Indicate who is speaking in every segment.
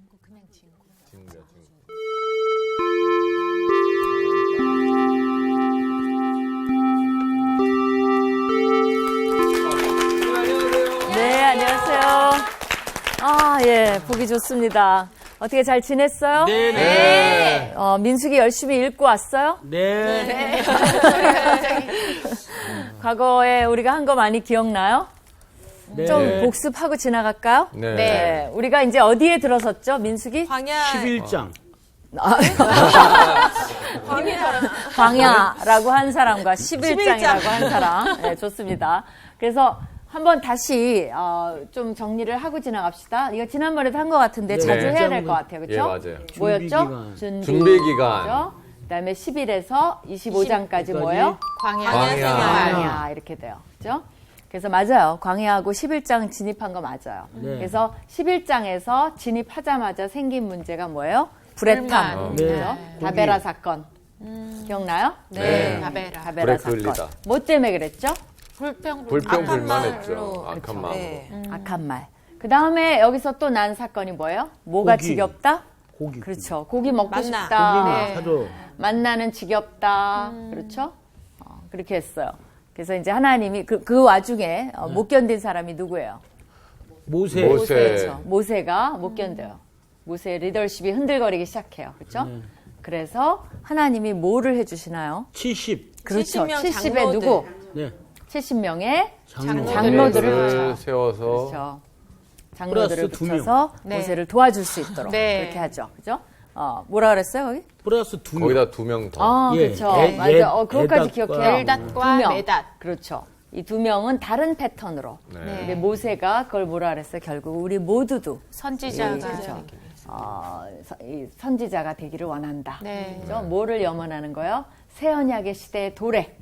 Speaker 1: 친구야.
Speaker 2: 네, 안녕하세요. 아, 예, 보기 좋습니다. 어떻게 잘 지냈어요?
Speaker 3: 네.
Speaker 2: 민숙이 열심히 읽고 왔어요?
Speaker 3: 네.
Speaker 2: 과거에 우리가 한 거 많이 기억나요?
Speaker 3: 네.
Speaker 2: 좀 복습하고 지나갈까요?
Speaker 1: 네.
Speaker 2: 우리가 이제 어디에 들어섰죠, 민숙이?
Speaker 4: 광야
Speaker 3: 11장.
Speaker 2: 광야라고 한 사람과 11장이라고 한 사람. 네, 좋습니다. 그래서 한번 다시 좀 정리를 하고 지나갑시다. 이거 지난번에도 한 것 같은데 자주 해야 될 것 같아요. 그렇죠?
Speaker 1: 예, 맞아요.
Speaker 2: 뭐였죠?
Speaker 1: 준비 기간.
Speaker 2: 그렇죠? 그다음에 10일에서 25장까지 뭐예요?
Speaker 4: 광야
Speaker 2: 광야 이렇게 돼요. 그렇죠? 그래서 맞아요. 광야하고 11장 진입한 거 맞아요.
Speaker 3: 네.
Speaker 2: 그래서 11장에서 진입하자마자 생긴 문제가 뭐예요? 불의탐.
Speaker 3: 네.
Speaker 2: 그렇죠? 다베라 사건. 기억나요?
Speaker 4: 네.
Speaker 2: 다베라
Speaker 1: 불에
Speaker 2: 사건.
Speaker 1: 끌리다.
Speaker 2: 뭐 때문에 그랬죠?
Speaker 1: 불평불만했죠. 악한 마음으로.
Speaker 2: 악한 말. 그 다음에 여기서 또 난 사건이 뭐예요? 뭐가
Speaker 3: 고기.
Speaker 2: 지겹다?
Speaker 3: 고기.
Speaker 2: 그렇죠. 고기 먹고
Speaker 4: 만나.
Speaker 2: 싶다.
Speaker 3: 고기만 사줘.
Speaker 2: 만나는 지겹다. 그렇죠? 그렇게 했어요. 그래서 이제 하나님이 그 와중에 못 견딘 사람이 누구예요?
Speaker 3: 모세.
Speaker 2: 그렇죠. 모세가 못 견뎌요. 모세의 리더십이 흔들거리기 시작해요. 그렇죠? 그래서 하나님이 뭐를 해주시나요?
Speaker 3: 70.
Speaker 2: 그렇죠.
Speaker 4: 70명
Speaker 2: 70의
Speaker 4: 장로들.
Speaker 2: 누구?
Speaker 3: 네.
Speaker 2: 70명의
Speaker 3: 장로.
Speaker 2: 장로들을
Speaker 1: 장로들을 세워서
Speaker 2: 그렇죠. 장로들을
Speaker 3: 플러스 두 명.
Speaker 2: 붙여서
Speaker 4: 네.
Speaker 2: 모세를 도와줄 수 있도록
Speaker 4: 네.
Speaker 2: 그렇게 하죠. 그죠? 뭐라 그랬어요, 거기?
Speaker 3: 플러스 2명.
Speaker 1: 거기다 2명 더.
Speaker 3: 예.
Speaker 2: 그렇죠.
Speaker 3: 에-
Speaker 2: 맞아. 그것까지
Speaker 3: 에닷과
Speaker 2: 기억해요.
Speaker 4: 엘닷과
Speaker 2: 두 명.
Speaker 4: 메닷.
Speaker 2: 그렇죠. 이 두 명은 다른 패턴으로.
Speaker 1: 네.
Speaker 2: 근데 모세가 그걸 뭐라 그랬어요? 결국 우리 모두도
Speaker 4: 선지자가
Speaker 2: 그렇죠. 이 선지자가 되기를 원한다.
Speaker 4: 네.
Speaker 2: 그렇죠? 뭐를 염원하는 거예요? 새 언약의 시대의 도래.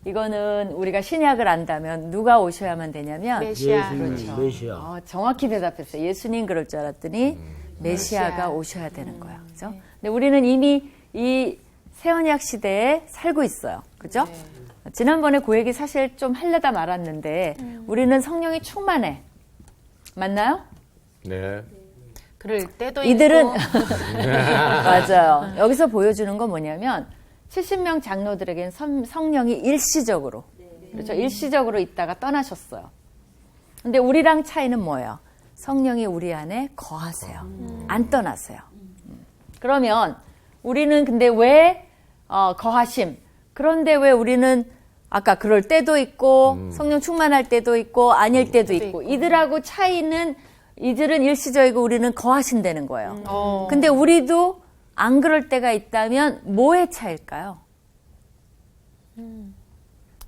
Speaker 2: 이거는 우리가 신약을 안다면 누가 오셔야만 되냐면
Speaker 4: 메시아.
Speaker 3: 예수님, 메시아.
Speaker 2: 정확히 대답했어요. 예수님 그럴 줄 알았더니 메시아가 오셔야 되는 거야. 그죠? 근데 우리는 이미 이 새언약 시대에 살고 있어요. 그죠? 지난번에 그 얘기 사실 좀 하려다 말았는데 우리는 성령이 충만해. 맞나요?
Speaker 1: 네.
Speaker 4: 그럴 때도
Speaker 2: 이들은
Speaker 4: 있고
Speaker 2: 맞아요. 여기서 보여주는 건 뭐냐면 70명 장로들에겐 성령이 일시적으로 그렇죠. 일시적으로 있다가 떠나셨어요. 근데 우리랑 차이는 뭐예요? 성령이 우리 안에 거하세요. 안 떠나세요. 그러면 우리는 근데 왜 거하심? 그런데 왜 우리는 아까 그럴 때도 있고 성령 충만할 때도 있고 아닐 때도 있고 이들하고 차이는 이들은 일시적이고 우리는 거하신다는 거예요. 근데 우리도 안 그럴 때가 있다면 뭐의 차일까요?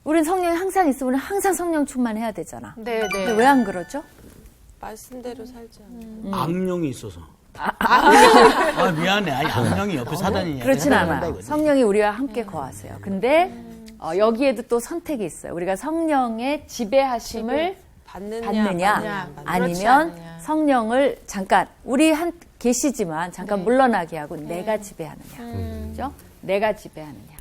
Speaker 2: 우린 성령이 항상 있으면 우리는 항상 성령 충만해야 되잖아.
Speaker 4: 네,
Speaker 2: 근데
Speaker 4: 네.
Speaker 2: 왜 안 그러죠?
Speaker 4: 말씀대로 살지
Speaker 3: 악령이 있어서. 아, 미안해. 아니, 악령이 옆에 사단이냐.
Speaker 2: 그렇진 않아요. 성령이 우리와 함께 거하세요. 근데 여기에도 또 선택이 있어요. 우리가 성령의 지배하심을 받느냐 아니면 성령을 잠깐 우리 한 계시지만 잠깐 물러나게 하고 내가 지배하느냐. 그죠? 내가 지배하느냐.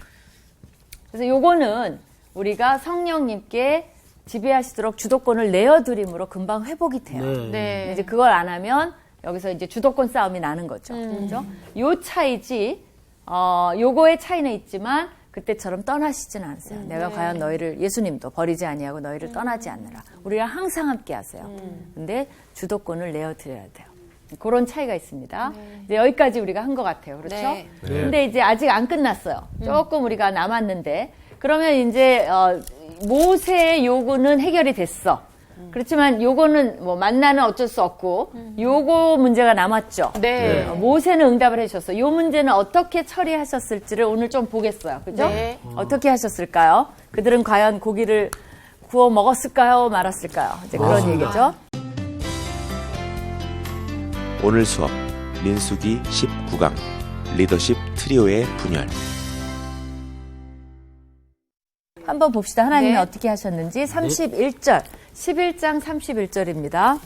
Speaker 2: 그래서 요거는 우리가 성령님께 지배하시도록 주도권을 내어드림으로 금방 회복이 돼요.
Speaker 3: 네.
Speaker 4: 네.
Speaker 2: 이제 그걸 안 하면 여기서 이제 주도권 싸움이 나는 거죠. 그죠? 요 차이지, 요거의 차이는 있지만 그때처럼 떠나시진 않으세요. 내가 과연 너희를, 예수님도 버리지 아니하고 너희를 떠나지 않느라. 우리랑 항상 함께 하세요. 근데 주도권을 내어드려야 돼요. 그런 차이가 있습니다. 이제 여기까지 우리가 한 것 같아요. 그렇죠?
Speaker 4: 네.
Speaker 2: 근데 이제 아직 안 끝났어요. 조금 우리가 남았는데, 그러면 이제, 모세의 요구는 해결이 됐어. 그렇지만 요거는 뭐 만나는 어쩔 수 없고 요거 문제가 남았죠.
Speaker 4: 네.
Speaker 2: 모세는 응답을 해주셨어. 요 문제는 어떻게 처리하셨을지를 오늘 좀 보겠어요. 그죠?
Speaker 4: 네.
Speaker 2: 어떻게 하셨을까요? 그들은 과연 고기를 구워 먹었을까요? 말았을까요? 이제 그런 얘기죠.
Speaker 5: 오늘 수업 민수기 19강 리더십 트리오의 분열.
Speaker 2: 한번 봅시다. 하나님이
Speaker 4: 네.
Speaker 2: 어떻게 하셨는지. 31절, 11장 31절입니다.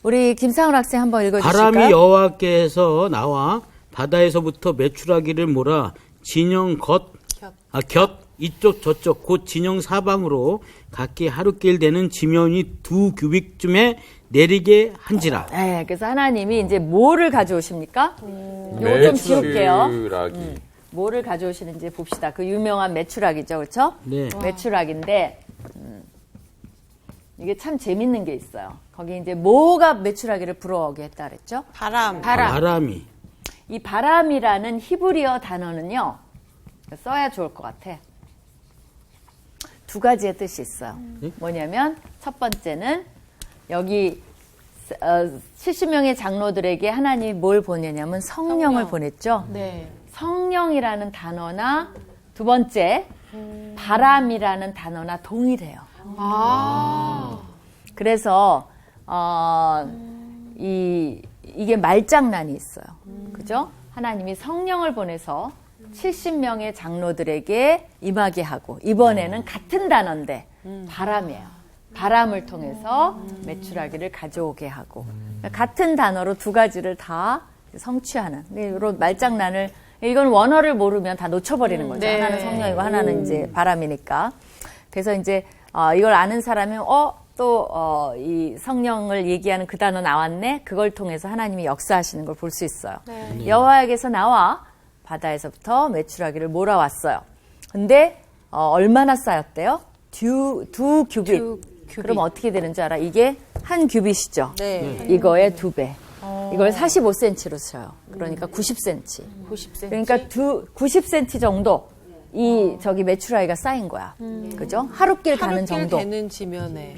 Speaker 2: 우리 김상훈 학생 한번 읽어주실까요?
Speaker 3: 바람이 여호와께서 나와 바다에서부터 메추라기를 몰아 진영 곁 이쪽 저쪽 곧 진영 사방으로 각기 하루길 되는 지면이 2규빅쯤에 내리게 한지라.
Speaker 2: 네, 그래서 하나님이 이제 뭐를 가져오십니까? 요거 좀 지울게요.
Speaker 1: 매출하기.
Speaker 2: 뭐를 가져오시는지 봅시다. 그 유명한 매출학이죠, 그렇죠?
Speaker 3: 네.
Speaker 2: 매출학인데 이게 참 재밌는 게 있어요. 거기 이제 뭐가 매출하기를 불어오게 했다 그랬죠?
Speaker 3: 바람이.
Speaker 2: 이 바람이라는 히브리어 단어는요, 써야 좋을 것 같아. 두 가지의 뜻이 있어요. 뭐냐면 첫 번째는 여기 70명의 장로들에게 하나님이 뭘 보내냐면 성령을 보냈죠.
Speaker 4: 네.
Speaker 2: 성령이라는 단어나 두 번째 바람이라는 단어나 동일해요. 그래서 이게 말장난이 있어요. 그죠? 하나님이 성령을 보내서 70명의 장로들에게 임하게 하고 이번에는 같은 단어인데 바람이에요. 바람을 통해서 매출하기를 가져오게 하고 같은 단어로 두 가지를 다 성취하는 이런 말장난을 이건 원어를 모르면 다 놓쳐버리는 거죠.
Speaker 4: 네.
Speaker 2: 하나는 성령이고 하나는 이제 바람이니까. 그래서 이제 이걸 아는 사람이 또 이 성령을 얘기하는 그 단어 나왔네. 그걸 통해서 하나님이 역사하시는 걸 볼 수 있어요.
Speaker 4: 네.
Speaker 2: 여호와에게서 나와 바다에서부터 매출하기를 몰아왔어요. 근데 얼마나 쌓였대요? 두 규빗. 그럼 어떻게 되는 줄 알아? 이게 한 규빗이죠.
Speaker 4: 네.
Speaker 2: 이거의 2배. 이걸 45cm로 쳐요. 그러니까 90cm.
Speaker 4: 90cm.
Speaker 2: 그러니까 90cm 정도 저기 매출하기가 쌓인 거야. 그죠? 하루길 가는 정도.
Speaker 4: 되는 지면에.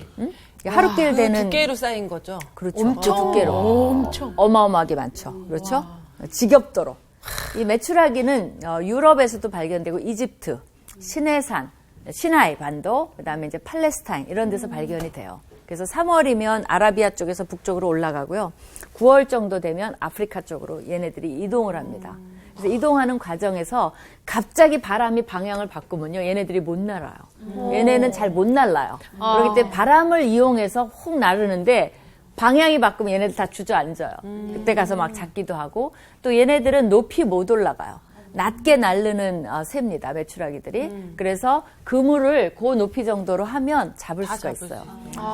Speaker 2: 하루길 되는
Speaker 4: 두께로 쌓인 거죠.
Speaker 2: 그렇죠. 엄청 두께로. 엄청 어마어마하게 많죠. 그렇죠? 지겹도록. 이 매출하기는 유럽에서도 발견되고 이집트, 시내산, 시나이 반도, 그다음에 이제 팔레스타인 이런 데서 발견이 돼요. 그래서 3월이면 아라비아 쪽에서 북쪽으로 올라가고요. 9월 정도 되면 아프리카 쪽으로 얘네들이 이동을 합니다. 그래서 이동하는 과정에서 갑자기 바람이 방향을 바꾸면요. 얘네들이 못 날아요. 얘네는 잘 못 날라요. 그렇기 때문에 바람을 이용해서 혹 나르는데 방향이 바꾸면 얘네들 다 주저앉아요. 그때 가서 막 잡기도 하고 또 얘네들은 높이 못 올라가요. 낮게 날르는 새입니다. 매출하기들이. 그래서 그물을 그 높이 정도로 하면 잡을 수가 있어요.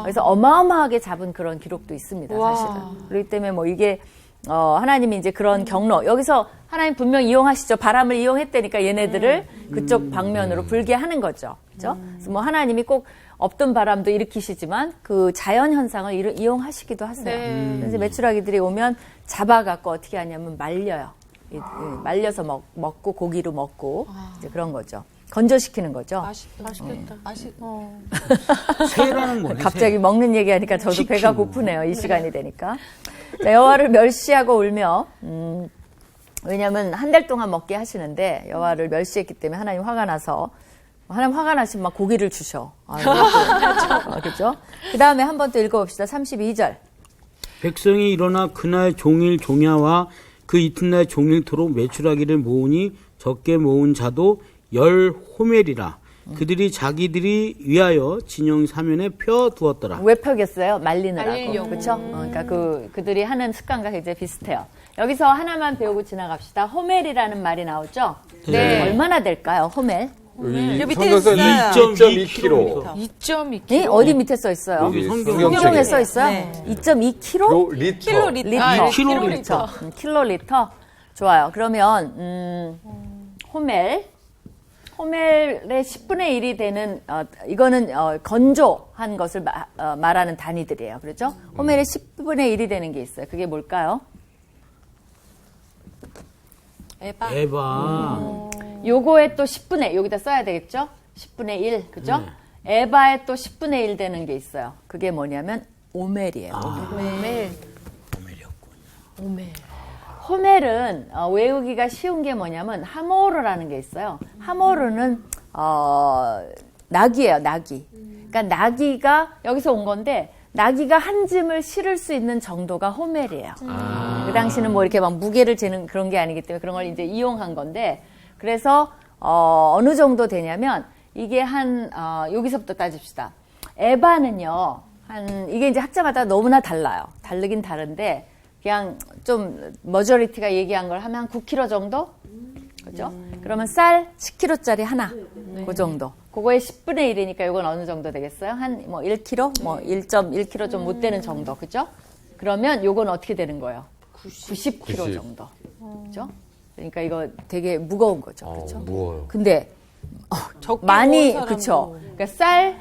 Speaker 2: 그래서 어마어마하게 잡은 그런 기록도 있습니다. 사실은. 그렇기 때문에 뭐 이게 하나님이 이제 그런 경로 여기서 하나님 분명 이용하시죠. 바람을 이용했다니까 얘네들을 그쪽 방면으로 불게 하는 거죠. 그렇죠? 그래서 뭐 하나님이 꼭 없던 바람도 일으키시지만 그 자연 현상을 이용하시기도 하세요.
Speaker 4: 네.
Speaker 2: 그래서 매출하기들이 오면 잡아갖고 어떻게 하냐면 말려요. 말려서 먹고 고기로 먹고 이제 그런 거죠. 건조시키는 거죠.
Speaker 4: 맛있겠다.
Speaker 3: 새라는 거네.
Speaker 2: 갑자기 먹는 얘기하니까 저도 배가 고프네요. 이 시간이 되니까. 자, 여호와를 멸시하고 울며 왜냐하면 한 달 동안 먹게 하시는데 여호와를 멸시했기 때문에 하나님 화가 나서 하나님 화가 나시면 막 고기를 주셔. 그렇죠? 그 다음에 한 번 또 읽어봅시다. 32절.
Speaker 3: 백성이 일어나 그날 종일 종야와 그 이튿날 종일토록 매출하기를 모으니 적게 모은 자도 10호멜이라. 그들이 자기들이 위하여 진영 사면에 펴 두었더라.
Speaker 2: 왜 펴겠어요? 말리느라고.
Speaker 4: 말리려고.
Speaker 2: 그렇죠? 그러니까 그들이 하는 습관과 굉장히 비슷해요. 여기서 하나만 배우고 지나갑시다. 호멜이라는 말이 나오죠?
Speaker 4: 네.
Speaker 2: 얼마나 될까요? 호멜?
Speaker 1: 여기
Speaker 4: 밑에
Speaker 1: 성경서는
Speaker 4: 있어요.
Speaker 1: 2.2kg.
Speaker 4: 2.2kg.
Speaker 2: 네? 어디 밑에 써 있어요?
Speaker 3: 여기
Speaker 2: 성경에 써 있어요?
Speaker 4: 네.
Speaker 2: 2.2kg?
Speaker 1: 리터.
Speaker 2: 리터.
Speaker 3: 킬로리터.
Speaker 2: 킬로리터. 좋아요. 그러면 호멜의 10분의 1이 되는 이거는 건조한 것을 말하는 단위들이에요. 그렇죠? 호멜의 10분의 1이 되는 게 있어요. 그게 뭘까요?
Speaker 3: 에바.
Speaker 2: 요거에 또 10분의 여기다 써야 되겠죠? 10분의 1. 그죠? 에바에 또 10분의 1 되는 게 있어요. 그게 뭐냐면 오멜이에요.
Speaker 4: 오멜.
Speaker 3: 오멜이었군.
Speaker 2: 호멜은 외우기가 쉬운 게 뭐냐면 하모르라는 게 있어요. 하모르는 나귀예요, 나귀. 그러니까 나귀가 여기서 온 건데 나귀가 한 짐을 실을 수 있는 정도가 호멜이에요. 그 당시는 뭐 이렇게 막 무게를 재는 그런 게 아니기 때문에 그런 걸 이제 이용한 건데 그래서 어느 정도 되냐면 이게 여기서부터 따집시다. 에바는요. 이게 이제 학자마다 너무나 달라요. 다르긴 다른데 그냥 좀 머저리티가 얘기한 걸 하면 9kg 정도? 그죠? 그러면 쌀 10kg짜리 하나. 그 정도. 그거의 10분의 1이니까 이건 어느 정도 되겠어요? 한 뭐 1kg? 뭐 1.1kg 좀 못 되는 정도. 그죠? 그러면 요건 어떻게 되는 거예요? 90kg
Speaker 1: 90.
Speaker 2: 정도. 그죠? 그러니까 이거 되게 무거운 거죠. 그렇죠?
Speaker 1: 무거워요.
Speaker 2: 근데
Speaker 4: 적게
Speaker 2: 많이
Speaker 4: 먹은
Speaker 2: 그렇죠.
Speaker 4: 사람도.
Speaker 2: 그러니까 쌀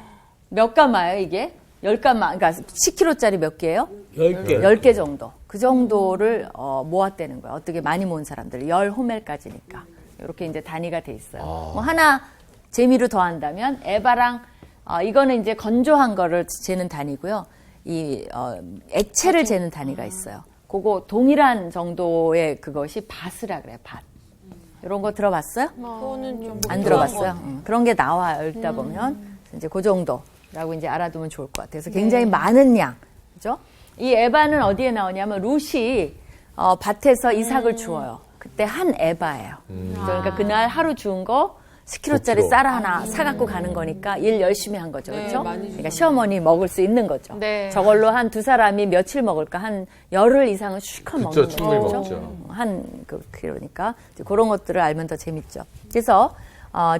Speaker 2: 몇 가마예요, 이게? 10가마. 그러니까 10kg짜리 몇 개예요?
Speaker 3: 10개.
Speaker 2: 10개 정도. 그 정도를 모았다는 거야. 어떻게 많이 모은 사람들. 10호멜까지니까. 이렇게 이제 단위가 돼 있어요. 뭐 하나 재미로 더한다면 에바랑 이거는 이제 건조한 거를 재는 단위고요. 이 액체를 재는 단위가 있어요. 그거 동일한 정도의 그것이 밭이라 그래요. 밭. 이런 거 들어봤어요?
Speaker 4: 그거는 좀
Speaker 2: 안 들어봤어요? 그런 게 나와요. 읽다 보면 이제 그 정도라고 이제 알아두면 좋을 것 같아요. 그래서 굉장히 많은 양, 그죠? 이 에바는 어디에 나오냐면 룻이 밭에서 이삭을 주어요. 그때 한 에바예요. 그러니까 그날 하루 주운 거 10kg짜리
Speaker 1: 5kg.
Speaker 2: 쌀 하나 사갖고 가는 거니까 일 열심히 한 거죠.
Speaker 4: 네,
Speaker 2: 그렇죠?
Speaker 4: 많이
Speaker 2: 그러니까 시어머니 먹을 수 있는 거죠.
Speaker 4: 네.
Speaker 2: 저걸로 한 두 사람이 며칠 먹을까? 한 열흘 이상은 실컷
Speaker 1: 그쵸,
Speaker 2: 먹는
Speaker 1: 충분히
Speaker 2: 거죠.
Speaker 1: 먹죠.
Speaker 2: 그러니까 그런 것들을 알면 더 재밌죠. 그래서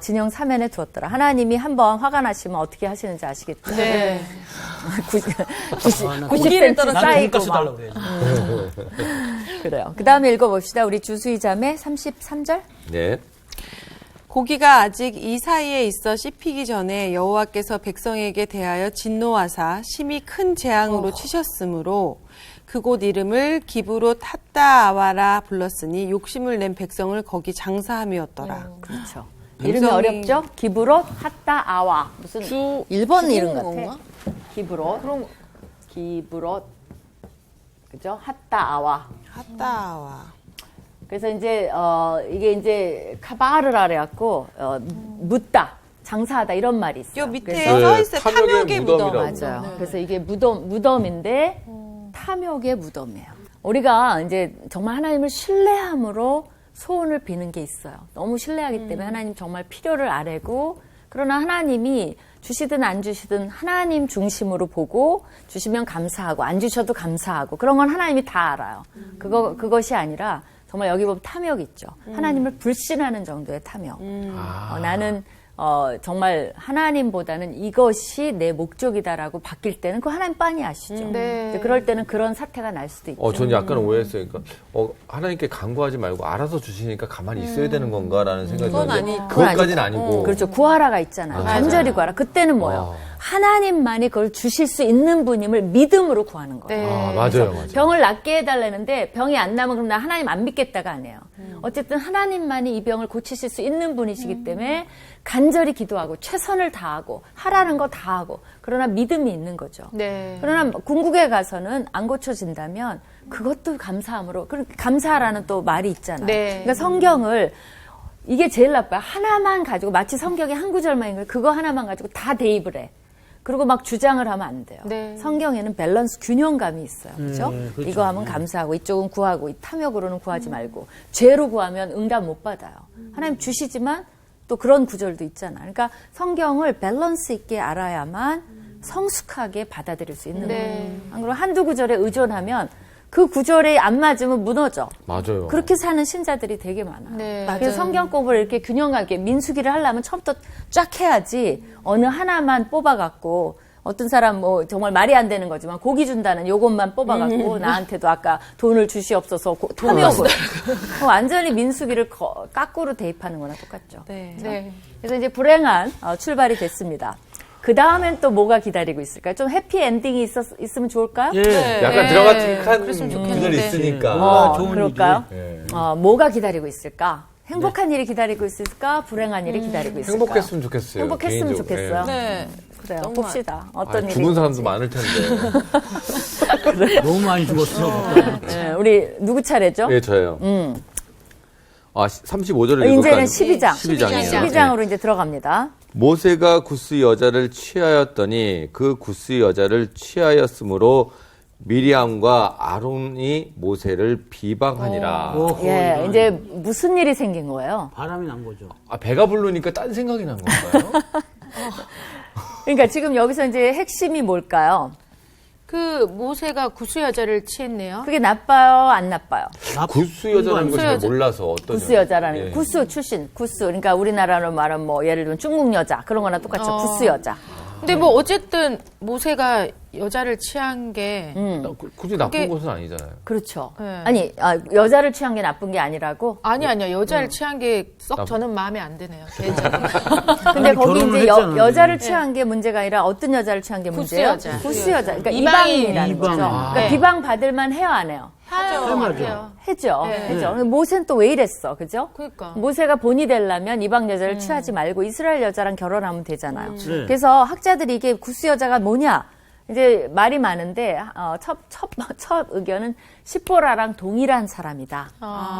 Speaker 2: 진영 3연에 두었더라. 하나님이 한번 화가 나시면 어떻게 하시는지 아시겠죠?
Speaker 4: 네.
Speaker 2: 90cm
Speaker 3: 나는
Speaker 2: 쌓이고
Speaker 3: 돈가스
Speaker 2: 막.
Speaker 3: 달라고 그래야지.
Speaker 2: 그래요. 그 다음에 읽어봅시다. 우리 주수희 자매 33절.
Speaker 1: 네.
Speaker 4: 고기가 아직 이 사이에 있어 씹히기 전에 여호와께서 백성에게 대하여 진노하사 심히 큰 재앙으로 치셨으므로 그곳 이름을 기브롯 핫다아와라 불렀으니 욕심을 낸 백성을 거기 장사함이었더라.
Speaker 2: 그렇죠. 이름이 어렵죠? 기브롯 핫다아와. 무슨 일본 이름 같아.
Speaker 4: 건가?
Speaker 2: 기브롯. 기브롯. 그죠? 핫다아와.
Speaker 4: 핫다아와.
Speaker 2: 그래서 이제 이게 이제 카바르라 그래갖고 묻다, 장사하다 이런 말이 있어요.
Speaker 4: 요 밑에
Speaker 2: 그래서
Speaker 4: 써 있어요.
Speaker 1: 탐욕의
Speaker 4: 탐욕의 무덤.
Speaker 1: 무덤이라고.
Speaker 2: 맞아요. 그래서 이게 무덤인데 탐욕의 무덤이에요. 우리가 이제 정말 하나님을 신뢰함으로 소원을 비는 게 있어요. 너무 신뢰하기 때문에 하나님 정말 필요를 아뢰고 그러나 하나님이 주시든 안 주시든 하나님 중심으로 보고 주시면 감사하고 안 주셔도 감사하고 그런 건 하나님이 다 알아요. 그것이 아니라 정말 여기 보면 탐욕 있죠. 하나님을 불신하는 정도의 탐욕. 나는 정말 하나님보다는 이것이 내 목적이다라고 바뀔 때는 그 하나님 빤히 아시죠.
Speaker 4: 네.
Speaker 2: 그럴 때는 그런 사태가 날 수도 있죠.
Speaker 1: 전 약간 오해했어요. 그러니까 하나님께 간구하지 말고 알아서 주시니까 가만히 있어야 되는 건가라는 생각이
Speaker 4: 그건
Speaker 1: 드는데
Speaker 4: 아니고.
Speaker 1: 그것까지는 아니고.
Speaker 2: 그렇죠. 구하라가 있잖아요. 간절히 구하라. 그때는 뭐예요? 하나님만이 그걸 주실 수 있는 분임을 믿음으로 구하는 거예요.
Speaker 4: 네.
Speaker 1: 맞아요.
Speaker 2: 병을 낫게 해달라는데 병이 안 나면 그럼 나 하나님 안 믿겠다가 아니에요. 어쨌든 하나님만이 이 병을 고치실 수 있는 분이시기 때문에 간절히 기도하고 최선을 다하고 하라는 거 다 하고 그러나 믿음이 있는 거죠.
Speaker 4: 네.
Speaker 2: 그러나 궁극에 가서는 안 고쳐진다면 그것도 감사함으로 감사하라는 또 말이 있잖아요.
Speaker 4: 네.
Speaker 2: 그러니까 성경을 이게 제일 나빠요. 하나만 가지고 마치 성경에 한 구절만 있는 그거 하나만 가지고 다 대입을 해. 그리고 막 주장을 하면 안 돼요.
Speaker 4: 네.
Speaker 2: 성경에는 밸런스 균형감이 있어요. 그렇죠?
Speaker 3: 그렇죠.
Speaker 2: 이거 하면 감사하고 이쪽은 구하고 이 탐욕으로는 구하지 말고 죄로 구하면 응답 못 받아요. 하나님 주시지만 또 그런 구절도 있잖아요. 그러니까 성경을 밸런스 있게 알아야만 성숙하게 받아들일 수 있는 거예요. 안 그러면 한두 구절에 의존하면 그 구절에 안 맞으면 무너져.
Speaker 1: 맞아요.
Speaker 2: 그렇게 사는 신자들이 되게 많아요.
Speaker 4: 네.
Speaker 2: 그래서 성경 공부를 이렇게 균형감 있게 민수기를 하려면 처음부터 쫙 해야지 어느 하나만 뽑아갖고 어떤 사람 뭐 정말 말이 안 되는 거지만 고기 준다는 요것만 뽑아갖고 나한테도 아까 돈을 주시옵소서 탐욕을 완전히 민수기를 까꾸로 대입하는 거나 똑같죠.
Speaker 4: 네.
Speaker 2: 그렇죠? 그래서 이제 불행한 출발이 됐습니다. 그 다음엔 또 뭐가 기다리고 있을까요? 좀 해피 엔딩이 있으면 좋을까요?
Speaker 3: 예.
Speaker 4: 네.
Speaker 1: 약간 드라마틱한
Speaker 4: 그랬으면
Speaker 1: 그들
Speaker 4: 좋겠는데.
Speaker 1: 있으니까.
Speaker 3: 좋은
Speaker 2: 그럴까요?
Speaker 1: 일이지.
Speaker 2: 뭐가 기다리고 있을까? 행복한 일이 기다리고 있을까? 불행한 일이 기다리고 있을까?
Speaker 1: 행복했으면 좋겠어요.
Speaker 2: 행복했으면
Speaker 1: 개인적으로.
Speaker 2: 좋겠어요.
Speaker 4: 네.
Speaker 2: 그래요.
Speaker 4: 정말.
Speaker 2: 봅시다. 어떤 일이
Speaker 1: 죽은 사람도
Speaker 2: 있는지.
Speaker 1: 많을 텐데.
Speaker 3: 너무 많이 죽었어.
Speaker 2: 네, 우리 누구 차례죠?
Speaker 1: 네, 저예요. 35절을
Speaker 2: 이제는
Speaker 1: 읽을까요?
Speaker 2: 12장.
Speaker 1: 12장이에요.
Speaker 2: 12장으로 이제 들어갑니다.
Speaker 1: 모세가 구스 여자를 취하였더니 그 구스 여자를 취하였으므로 미리암과 아론이 모세를 비방하니라.
Speaker 2: 예, 이제 무슨 일이 생긴 거예요?
Speaker 3: 바람이 난 거죠.
Speaker 1: 배가 부르니까 딴 생각이 난 건가요?
Speaker 2: 그러니까 지금 여기서 이제 핵심이 뭘까요?
Speaker 6: 그 모세가 구스 여자를 취했네요.
Speaker 2: 그게 나빠요, 안 나빠요?
Speaker 1: 구스 여자라는 걸 잘
Speaker 6: 여자.
Speaker 1: 몰라서 어떤
Speaker 2: 구스 여자라는
Speaker 1: 예.
Speaker 2: 게 구스 출신, 구스. 그러니까 우리나라로 말하면 뭐 예를 들면 중국 여자 그런 거나 똑같죠. 구스 여자.
Speaker 6: 근데 뭐 어쨌든 모세가 여자를 취한 게
Speaker 1: 굳이 나쁜
Speaker 6: 그게-
Speaker 1: 것은 아니잖아요.
Speaker 2: 그렇죠.
Speaker 6: 네.
Speaker 2: 아니, 여자를 취한 게 나쁜 게 아니라고.
Speaker 6: 아니요 여자를 취한 게 썩 저는 마음에 안 드네요. 개인적으로.
Speaker 2: 근데
Speaker 3: 아니,
Speaker 2: 거기
Speaker 3: 결혼을
Speaker 2: 이제
Speaker 3: 했잖아요.
Speaker 2: 여자를 취한 게 문제가 아니라 어떤 여자를 취한 게
Speaker 6: 구스
Speaker 2: 문제예요?
Speaker 6: 여자.
Speaker 2: 구스 여자. 그러니까
Speaker 6: 이방인.
Speaker 2: 이방인이라는 거죠.
Speaker 3: 이방.
Speaker 2: 그러니까
Speaker 6: 네.
Speaker 2: 비방 받을 만 해요, 안 해요?
Speaker 6: 하죠.
Speaker 3: 맞아요.
Speaker 2: 해죠.
Speaker 6: 네.
Speaker 2: 해죠. 모세는 또 왜 이랬어, 그죠?
Speaker 6: 그러니까.
Speaker 2: 모세가 본이 되려면 이방 여자를 취하지 말고 이스라엘 여자랑 결혼하면 되잖아요.
Speaker 3: 네.
Speaker 2: 그래서 학자들이 이게 구스 여자가 뭐냐? 이제 말이 많은데 첫 의견은 십보라랑 동일한 사람이다.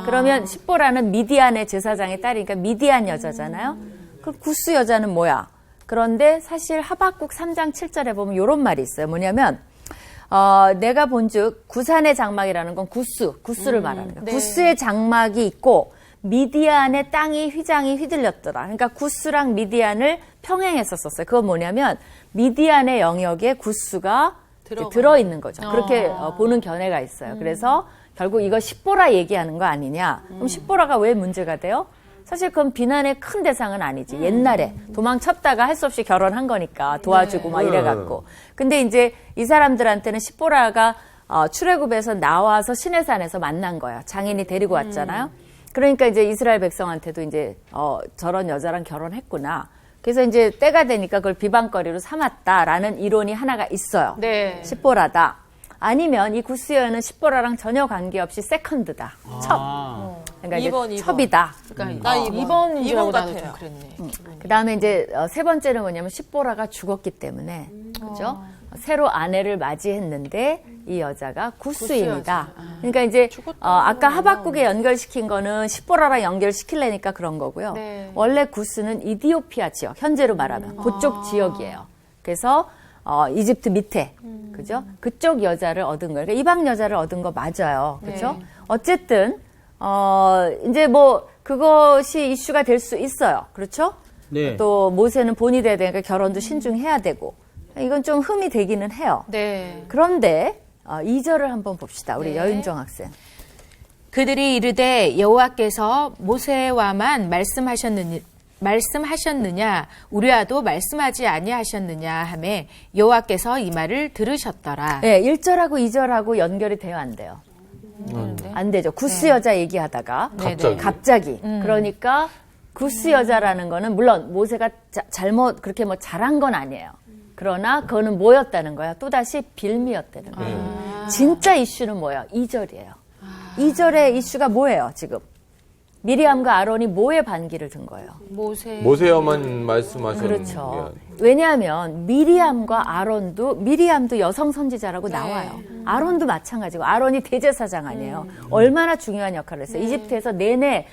Speaker 2: 그러면 십보라는 미디안의 제사장의 딸이니까 미디안 여자잖아요. 그 구스 여자는 뭐야? 그런데 사실 하박국 3장 7절에 보면 이런 말이 있어요. 뭐냐면 내가 본즉 구산의 장막이라는 건 구스를 말하는 거예요.
Speaker 6: 네.
Speaker 2: 구스의 장막이 있고 미디안의 땅이 휘장이 휘둘렸더라. 그러니까 구스랑 미디안을 평행했었어요. 그건 뭐냐면 미디안의 영역에 구스가 들어있는 거죠. 그렇게 보는 견해가 있어요. 그래서 결국 이거 십보라 얘기하는 거 아니냐. 그럼 십보라가 왜 문제가 돼요? 사실 그건 비난의 큰 대상은 아니지. 옛날에 도망쳤다가 할 수 없이 결혼한 거니까 도와주고 막 이래갖고. 근데 이제 이 사람들한테는 십보라가 출애굽에서 나와서 시내산에서 만난 거예요. 장인이 데리고 왔잖아요. 그러니까 이제 이스라엘 백성한테도 이제 저런 여자랑 결혼했구나. 그래서 이제 때가 되니까 그걸 비방거리로 삼았다라는 이론이 하나가 있어요.
Speaker 6: 네.
Speaker 2: 십보라다. 아니면 이 구스여는 십보라랑 전혀 관계없이 세컨드다. 첩. 그러니까 이제
Speaker 4: 2번.
Speaker 2: 첩이다.
Speaker 6: 그러니까
Speaker 4: 나
Speaker 6: 2번인 줄 알고
Speaker 4: 이번
Speaker 6: 나도 좀
Speaker 4: 같아요.
Speaker 6: 그랬네.
Speaker 2: 그다음에 이제 세 번째는 뭐냐면 십보라가 죽었기 때문에 그죠? 새로 아내를 맞이했는데 이 여자가 구스입니다. 그러니까 이제 아까 하박국에 연결시킨 거는 십보라랑 연결시키려니까 그런 거고요.
Speaker 6: 네.
Speaker 2: 원래 구스는 이디오피아 지역, 현재로 말하면 그쪽 지역이에요. 그래서 이집트 밑에 그죠? 그쪽 여자를 얻은 거예요. 그러니까 이방 여자를 얻은 거 맞아요. 그죠?
Speaker 6: 네.
Speaker 2: 어쨌든 이제 뭐 그것이 이슈가 될 수 있어요. 그렇죠?
Speaker 3: 네.
Speaker 2: 또 모세는 본이 돼야 되니까 결혼도 신중해야 되고 이건 좀 흠이 되기는 해요.
Speaker 6: 네.
Speaker 2: 그런데 2절을 한번 봅시다. 우리 여윤정 학생.
Speaker 6: 그들이 이르되 여호와께서 모세와만 말씀하셨느냐 우리와도 말씀하지 아니하셨느냐 하매 여호와께서 이 말을 들으셨더라.
Speaker 2: 네, 1절하고 2절하고 연결이 돼요, 안 돼요? 안 되죠. 구스 여자 얘기하다가 갑자기. 그러니까 구스 여자라는 거는 물론 모세가 잘못 그렇게 뭐 잘한 건 아니에요. 그러나 그거는 뭐였다는 거야? 또다시 빌미였다는 거예요. 진짜 이슈는 뭐예요? 2절이에요. 2절의 이슈가 뭐예요, 지금? 미리암과 아론이 뭐에 반기를 든 거예요?
Speaker 1: 모세여만 말씀하셨는
Speaker 2: 그렇죠. 왜냐하면 미리암과 아론도 미리암도 여성 선지자라고 나와요. 아론도 마찬가지고 아론이 대제사장 아니에요. 얼마나 중요한 역할을 했어요. 이집트에서 내내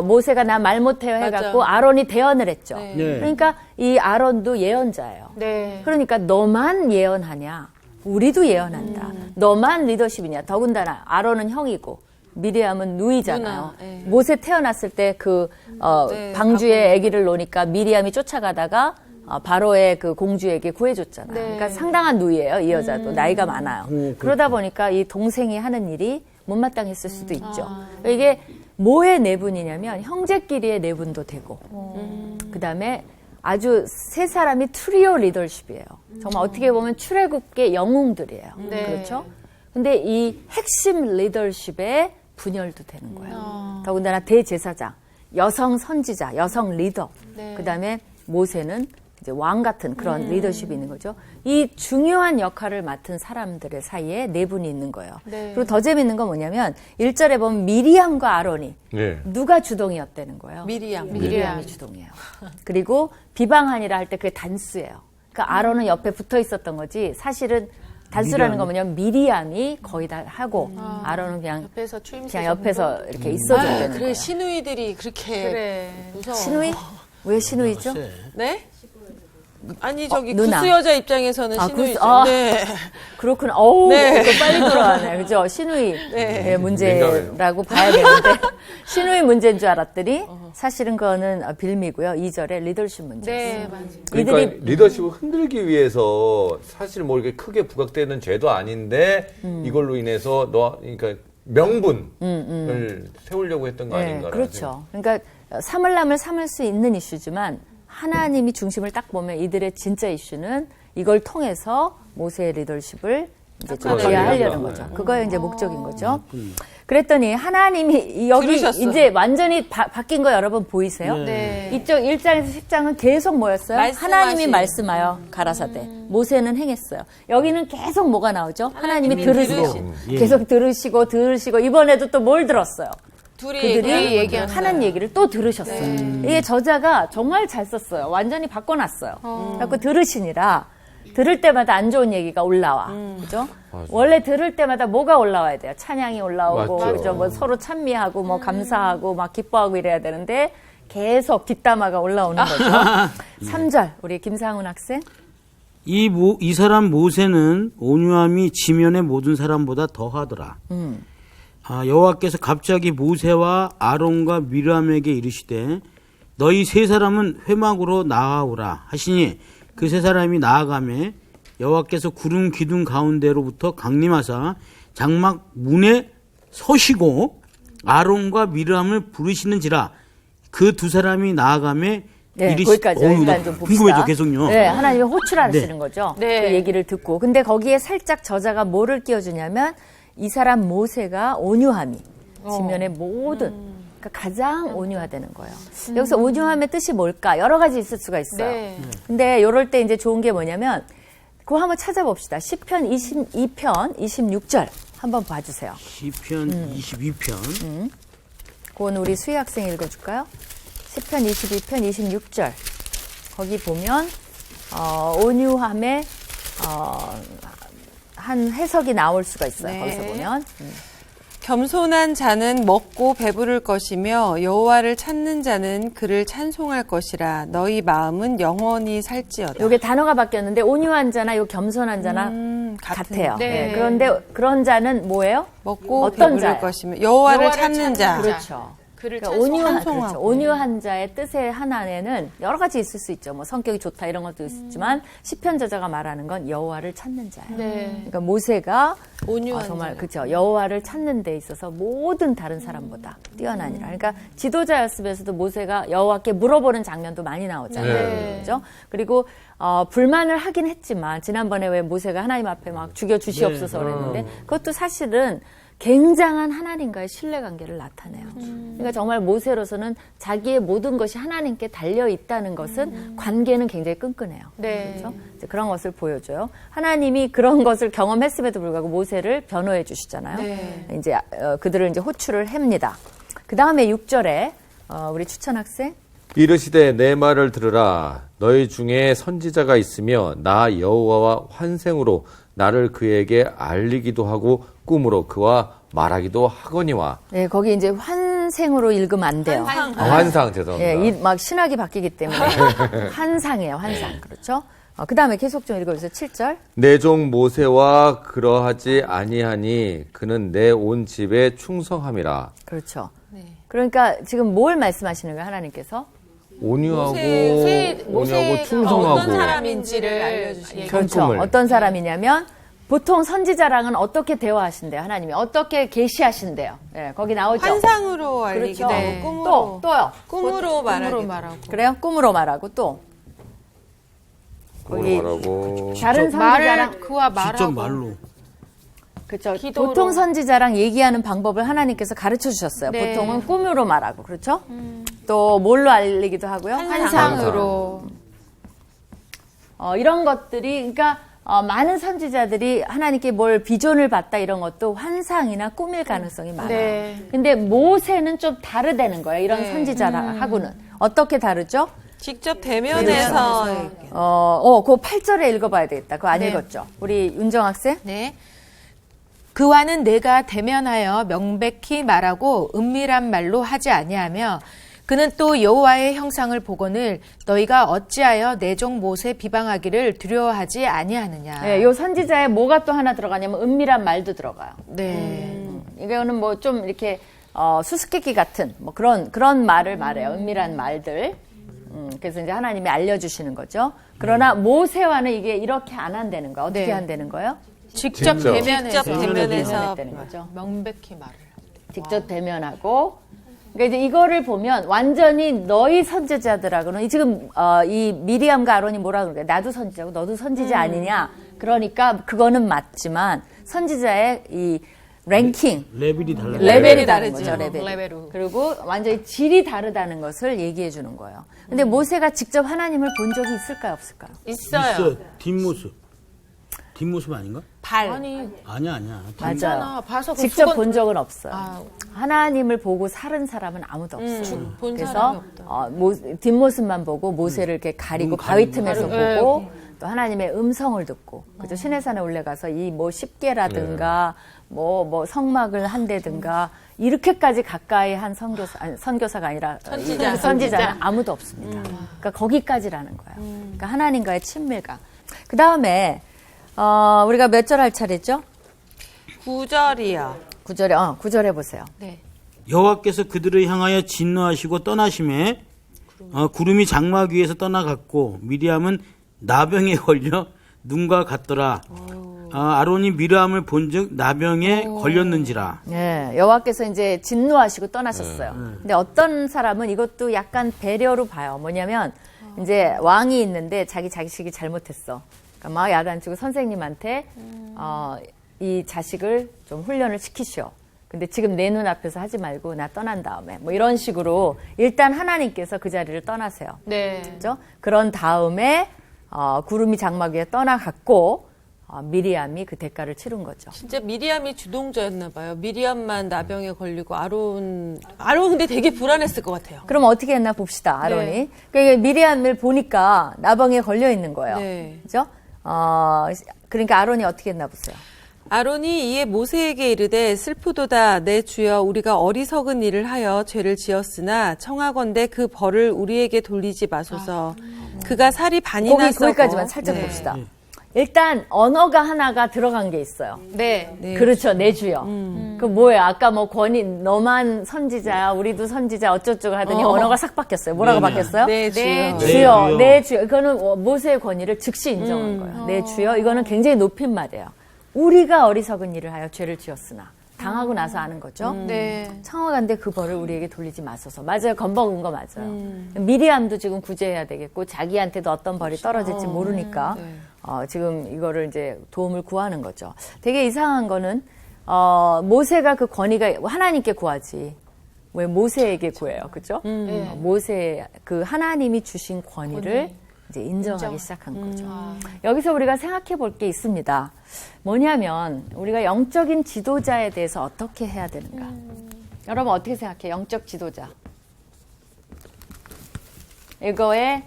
Speaker 2: 모세가 나 말 못해요 해갖고 아론이 대언을 했죠.
Speaker 3: 네.
Speaker 2: 그러니까 이 아론도 예언자예요.
Speaker 6: 네.
Speaker 2: 그러니까 너만 예언하냐? 우리도 예언한다. 너만 리더십이냐? 더군다나 아론은 형이고 미리암은 누이잖아요. 모세 태어났을 때 그 방주에 아기를 놓으니까 미리암이 쫓아가다가 바로의 그 공주에게 구해줬잖아요. 그러니까 상당한 누이예요. 이 여자도 나이가 많아요. 그러다 보니까 이 동생이 하는 일이 못마땅했을 수도 있죠. 이게 뭐의 내분이냐면 형제끼리의 내분도 되고 그다음에 아주 세 사람이 트리오 리더십이에요. 정말 어떻게 보면 출애굽계 영웅들이에요. 그렇죠? 근데 이 핵심 리더십의 분열도 되는 거예요. 더군다나 대제사장, 여성 선지자, 여성 리더. 그다음에 모세는 이제 왕 같은 그런 리더십이 있는 거죠. 이 중요한 역할을 맡은 사람들의 사이에 내분이 있는 거예요. 그리고 더 재밌는 건 뭐냐면 1절에 보면 미리암과 아론이 누가 주동이었다는 거예요. 미리암이 주동이에요. 그리고 비방하니라 할 때 그게 단수예요. 그러니까 아론은 옆에 붙어 있었던 거지 사실은 단수라는 건 뭐냐면 미리암이 거의 다 하고 아론은 그냥 옆에서 이렇게 있어줬다는
Speaker 4: 그래
Speaker 2: 거예요.
Speaker 4: 시누이들이 그렇게 무서워.
Speaker 2: 시누이? 왜 시누이죠?
Speaker 4: 네? 아니 저기
Speaker 2: 누나.
Speaker 4: 구스 여자 입장에서는
Speaker 2: 아,
Speaker 4: 신우이죠.
Speaker 2: 구스- 아.
Speaker 4: 네.
Speaker 2: 그렇구나. 어우,
Speaker 4: 네.
Speaker 2: 또 빨리 돌아가네. 그죠? 신우이
Speaker 4: 네.
Speaker 2: 문제라고 봐야 되는데, 신우이 문제인 줄 알았더니, 사실은 그거는 빌미고요. 2절에 리더십 문제였어요.
Speaker 6: 네, 맞아요.
Speaker 1: 그러니까
Speaker 2: 이들이
Speaker 1: 리더십을 흔들기 위해서 사실 뭐 이렇게 크게 부각되는 죄도 아닌데 이걸로 인해서 그러니까 명분을 세우려고 했던 거 아닌가.
Speaker 2: 그렇죠. 그러니까 삼을남을 삼을 수 있는 이슈지만 하나님이 중심을 딱 보면 이들의 진짜 이슈는 이걸 통해서 모세의 리더십을 이제 좀
Speaker 1: 닦아내려고
Speaker 2: 제어하려는
Speaker 1: 한다.
Speaker 2: 거죠. 그거에 이제 목적인 거죠. 그랬더니 하나님이 여기
Speaker 4: 들으셨어.
Speaker 2: 이제 완전히 바뀐 거 여러분 보이세요?
Speaker 6: 네.
Speaker 2: 이쪽 1장에서 10장은 계속 뭐였어요?
Speaker 4: 말씀하신.
Speaker 2: 하나님이 말씀하여 가라사대. 모세는 행했어요. 여기는 계속 뭐가 나오죠? 하나님이 들으시고
Speaker 3: 예.
Speaker 2: 계속 들으시고 이번에도 또 뭘 들었어요?
Speaker 4: 둘이
Speaker 2: 그들이
Speaker 6: 얘기한다.
Speaker 2: 하는 얘기를 또 들으셨어요. 이게 저자가 정말 잘 썼어요. 완전히 바꿔놨어요. 그래서 들으시니라 들을 때마다 안 좋은 얘기가 올라와. 그죠?
Speaker 1: 맞아.
Speaker 2: 원래 들을 때마다 뭐가 올라와야 돼요? 찬양이 올라오고,
Speaker 1: 맞죠.
Speaker 2: 그죠? 뭐 서로 찬미하고, 뭐 감사하고, 막 기뻐하고 이래야 되는데 계속 뒷담화가 올라오는 거죠. 3절, 우리 김상훈 학생.
Speaker 3: 이 사람 모세는 온유함이 지면의 모든 사람보다 더하더라. 여호와께서 갑자기 모세와 아론과 미람에게 이르시되 너희 세 사람은 회막으로 나아오라 하시니 그 세 사람이 나아가매 여호와께서 구름 기둥 가운데로부터 강림하사 장막 문에 서시고 아론과 미람을 부르시는지라 그 두 사람이 나아가매
Speaker 2: 네, 거기까지 일단 좀 봅시다.
Speaker 3: 궁금해져 계속요.
Speaker 2: 네, 하나님이 호출하시는
Speaker 3: 네.
Speaker 2: 거죠.
Speaker 6: 네.
Speaker 2: 그 얘기를 듣고. 근데 거기에 살짝 저자가 뭐를 끼워주냐면 이 사람 모세가 온유함이 지면의 모든 그러니까 가장 온유하다는 거예요. 여기서 온유함의 뜻이 뭘까? 여러 가지 있을 수가 있어요.
Speaker 6: 네.
Speaker 2: 근데 이럴 때 이제 좋은 게 뭐냐면 그거 한번 찾아봅시다. 시편 22편 26절 한번 봐주세요.
Speaker 3: 시편 22편.
Speaker 2: 그건 우리 수희 학생 읽어줄까요? 시편 22편 26절. 거기 보면 온유함의 한 해석이 나올 수가 있어요.
Speaker 4: 네.
Speaker 2: 거기서 보면.
Speaker 4: 겸손한 자는 먹고 배부를 것이며 여호와를 찾는 자는 그를 찬송할 것이라. 너희 마음은 영원히 살지어다.
Speaker 2: 요게 단어가 바뀌었는데 온유한 자나 요 겸손한 자나 같아요.
Speaker 6: 네.
Speaker 2: 그런데 그런 자는 뭐예요?
Speaker 4: 먹고
Speaker 2: 어떤
Speaker 4: 배부를
Speaker 2: 자예요?
Speaker 4: 것이며 여호와를 찾는 자.
Speaker 2: 그렇죠.
Speaker 6: 그를
Speaker 2: 그러니까 온유한,
Speaker 4: 찬송하고.
Speaker 2: 그렇죠. 온유한 자의 뜻의 하나에는 여러 가지 있을 수 있죠. 뭐 성격이 좋다 이런 것도 있지만 시편 저자가 말하는 건 여호와를 찾는 자예요.
Speaker 6: 네.
Speaker 2: 그러니까 모세가
Speaker 4: 온유한
Speaker 2: 정말
Speaker 4: 자.
Speaker 2: 그렇죠. 여호와를 찾는 데 있어서 모든 다른 사람보다 뛰어나니라. 그러니까 지도자였으면서도 모세가 여호와께 물어보는 장면도 많이 나오잖아요.
Speaker 6: 네.
Speaker 2: 그렇죠? 그리고 불만을 하긴 했지만 지난번에 왜 모세가 하나님 앞에 막 죽여 주시옵소서 그랬는데 그것도 사실은 굉장한 하나님과의 신뢰관계를 나타내요. 그러니까 정말 모세로서는 자기의 모든 것이 하나님께 달려 있다는 것은 관계는 굉장히 끈끈해요.
Speaker 6: 네.
Speaker 2: 그렇죠? 이제 그런 것을 보여줘요. 하나님이 그런 것을 경험했음에도 불구하고 모세를 변호해 주시잖아요.
Speaker 6: 네.
Speaker 2: 이제 그들을 이제 호출을 합니다. 그 다음에 6절에 우리 추천 학생.
Speaker 1: 이르시되 내 말을 들으라. 너희 중에 선지자가 있으며 나 여호와와 환생으로 나를 그에게 알리기도 하고 꿈으로 그와 말하기도 하거니와.
Speaker 2: 네, 거기 이제 환생으로 읽으면 안 돼요.
Speaker 1: 환상 죄송합니다.
Speaker 2: 예, 막 신학이 바뀌기 때문에 환상이에요, 환상. 그렇죠? 그 다음에 계속 좀 읽어주세요. 7절.
Speaker 1: 내 종 모세와 그러하지 아니하니 그는 내 온 집에 충성함이라.
Speaker 2: 그렇죠. 그러니까 지금 뭘 말씀하시는 거예요, 하나님께서?
Speaker 1: 온유하고
Speaker 6: 모세가
Speaker 1: 충성하고.
Speaker 6: 어떤 사람인지를 알려주시는
Speaker 2: 그렇죠.
Speaker 1: 성품을.
Speaker 2: 어떤 사람이냐면 보통 선지자랑은 어떻게 대화하신대요, 하나님이? 어떻게 계시하신대요? 예, 거기 나오죠.
Speaker 4: 환상으로 알리기도
Speaker 2: 그렇죠.
Speaker 4: 하고
Speaker 6: 네.
Speaker 4: 꿈으로
Speaker 2: 또요.
Speaker 4: 꿈으로 말하기도
Speaker 6: 말하고.
Speaker 2: 그래요? 꿈으로 말하고 또. 거기
Speaker 1: 말하고.
Speaker 2: 다른 선지자랑
Speaker 6: 말을 그와 말하고
Speaker 3: 직접 말로.
Speaker 2: 그렇죠.
Speaker 6: 기도로.
Speaker 2: 보통 선지자랑 얘기하는 방법을 하나님께서 가르쳐 주셨어요.
Speaker 6: 네.
Speaker 2: 보통은 꿈으로 말하고, 그렇죠? 또 뭘로 알리기도 하고요?
Speaker 6: 환상으로.
Speaker 2: 이런 것들이, 그러니까 많은 선지자들이 하나님께 뭘 비전을 봤다 이런 것도 환상이나 꿈일 가능성이 많아요.
Speaker 6: 네.
Speaker 2: 근데 모세는 좀 다르다는 거예요. 이런
Speaker 4: 네.
Speaker 2: 선지자하고는. 어떻게 다르죠?
Speaker 4: 직접 대면해서
Speaker 2: 그거 8절에 읽어봐야 되겠다. 그거 안
Speaker 6: 네.
Speaker 2: 읽었죠? 우리 윤정 학생?
Speaker 6: 네. 그와는 내가 대면하여 명백히 말하고 은밀한 말로 하지 아니하며 그는 또 여호와의 형상을 보거늘 너희가 어찌하여 내 종 모세 비방하기를 두려워하지 아니하느냐.
Speaker 2: 네, 요 선지자에 뭐가 또 하나 들어가냐면 은밀한 말도 들어가요.
Speaker 6: 네.
Speaker 2: 이거는 뭐 좀 이렇게 수수께끼 같은 뭐 그런 말을 말해요. 은밀한 말들. 그래서 이제 하나님이 알려주시는 거죠. 그러나 모세와는 이게 이렇게 안 한다는 거야. 어떻게
Speaker 6: 네.
Speaker 2: 한다는 거예요?
Speaker 6: 직접
Speaker 1: 직접.
Speaker 6: 대면해서
Speaker 4: 직접 대면해서
Speaker 2: 대면했다는 거죠.
Speaker 6: 명백히 말을.
Speaker 2: 직접 대면하고. 그러니까 이제 이거를 보면 완전히 너희 선지자들하고는 지금 이 미리암과 아론이 뭐라 그러는 거야? 나도 선지자고 너도 선지자 아니냐? 그러니까 그거는 맞지만 선지자의 이 랭킹
Speaker 3: 레벨이 달라요.
Speaker 2: 레벨이 다른
Speaker 4: 다르죠.
Speaker 2: 거죠. 레벨이.
Speaker 6: 레벨로.
Speaker 2: 그리고 완전히 질이 다르다는 것을 얘기해 주는 거예요. 근데 모세가 직접 하나님을 본 적이 있을까요, 없을까요?
Speaker 6: 있어요.
Speaker 3: 뒷모습. 뒷모습 아닌가?
Speaker 4: 발.
Speaker 6: 아니,
Speaker 3: 아니야.
Speaker 2: 맞아요.
Speaker 6: 있잖아. 봐서 그
Speaker 2: 직접
Speaker 6: 수건-
Speaker 2: 본 적은 없어요.
Speaker 6: 아.
Speaker 2: 하나님을 보고 살은 사람은 아무도 없어요.
Speaker 4: 본
Speaker 2: 그래서
Speaker 4: 사람이 없다.
Speaker 2: 뒷모습만 보고 모세를 이렇게 가리고 바위 틈에서
Speaker 6: 가리고.
Speaker 2: 보고 또 하나님의 음성을 듣고 그죠? 신해산에 올라가서 이 뭐 십계라든가 뭐 성막을 한다든가 이렇게까지 가까이 한 선교사가 아니라 선지자는 아무도 없습니다. 그러니까 거기까지라는 거예요. 그러니까 하나님과의 친밀감. 그 다음에 우리가 몇 절 할 차례죠?
Speaker 4: 9절이요.
Speaker 2: 9절에 보세요.
Speaker 6: 네.
Speaker 3: 여호와께서 그들을 향하여 진노하시고 떠나심에 구름이 장막 위에서 떠나갔고 미리암은 나병에 걸려 눈과 같더라. 아론이 미리암을 본즉 나병에 걸렸는지라.
Speaker 2: 네, 여호와께서 이제 진노하시고 떠나셨어요. 근데 어떤 사람은 이것도 약간 배려로 봐요. 뭐냐면 이제 왕이 있는데 자기 자식이 잘못했어. 그러니까 막 야단치고 선생님한테 이 자식을 좀 훈련을 시키시오. 근데 지금 내 눈앞에서 하지 말고 나 떠난 다음에 뭐 이런 식으로 일단 하나님께서 그 자리를 떠나세요.
Speaker 6: 네.
Speaker 2: 그렇죠? 그런 다음에 구름이 장막 위에 떠나갔고 미리암이 그 대가를 치른 거죠.
Speaker 4: 진짜 미리암이 주동자였나 봐요. 미리암만 나병에 걸리고 아론 근데 되게 불안했을 것 같아요.
Speaker 2: 그럼 어떻게 했나 봅시다, 아론이.
Speaker 4: 네.
Speaker 2: 그러니까 미리암을 보니까 나병에 걸려 있는 거예요.
Speaker 4: 네.
Speaker 2: 그죠? 그러니까 아론이 어떻게 했나 보세요.
Speaker 4: 아론이 이에 모세에게 이르되 슬프도다 내 주여 우리가 어리석은 일을 하여 죄를 지었으나 청하건대 그 벌을 우리에게 돌리지 마소서. 그가 살이 반이나 썩어.
Speaker 2: 거기까지만 살짝
Speaker 4: 네.
Speaker 2: 봅시다. 일단 언어가 하나가 들어간 게 있어요.
Speaker 6: 네.
Speaker 4: 네.
Speaker 2: 그렇죠, 내 주여. 그 뭐예요? 아까 뭐 너만 선지자야, 우리도 선지자 어쩌고저쩌고 하더니 언어가 싹 바뀌었어요. 뭐라고
Speaker 3: 네네.
Speaker 2: 바뀌었어요?
Speaker 4: 네, 주여.
Speaker 3: 네,
Speaker 2: 주여,
Speaker 3: 주여.
Speaker 2: 내 주여. 이거는 모세의 권위를 즉시 인정한 거예요. 내 주여. 이거는 굉장히 높인 말이에요. 우리가 어리석은 일을 하여 죄를 지었으나 당하고 나서 아는 거죠.
Speaker 6: 네.
Speaker 2: 청하간대 그 벌을 우리에게 돌리지 마소서. 맞아요. 겁먹은 거 맞아요. 미리암도 지금 구제해야 되겠고 자기한테도 어떤 벌이 떨어질지 모르니까 지금 이거를 이제 도움을 구하는 거죠. 되게 이상한 거는 모세가 그 권위가 하나님께 구하지. 왜 모세에게 구해요, 그죠? 모세 그 하나님이 주신 권위를 이제 인정하기 시작한 거죠. 여기서 우리가 생각해 볼 게 있습니다. 뭐냐면 우리가 영적인 지도자에 대해서 어떻게 해야 되는가? 여러분 어떻게 생각해요? 영적 지도자. 이거에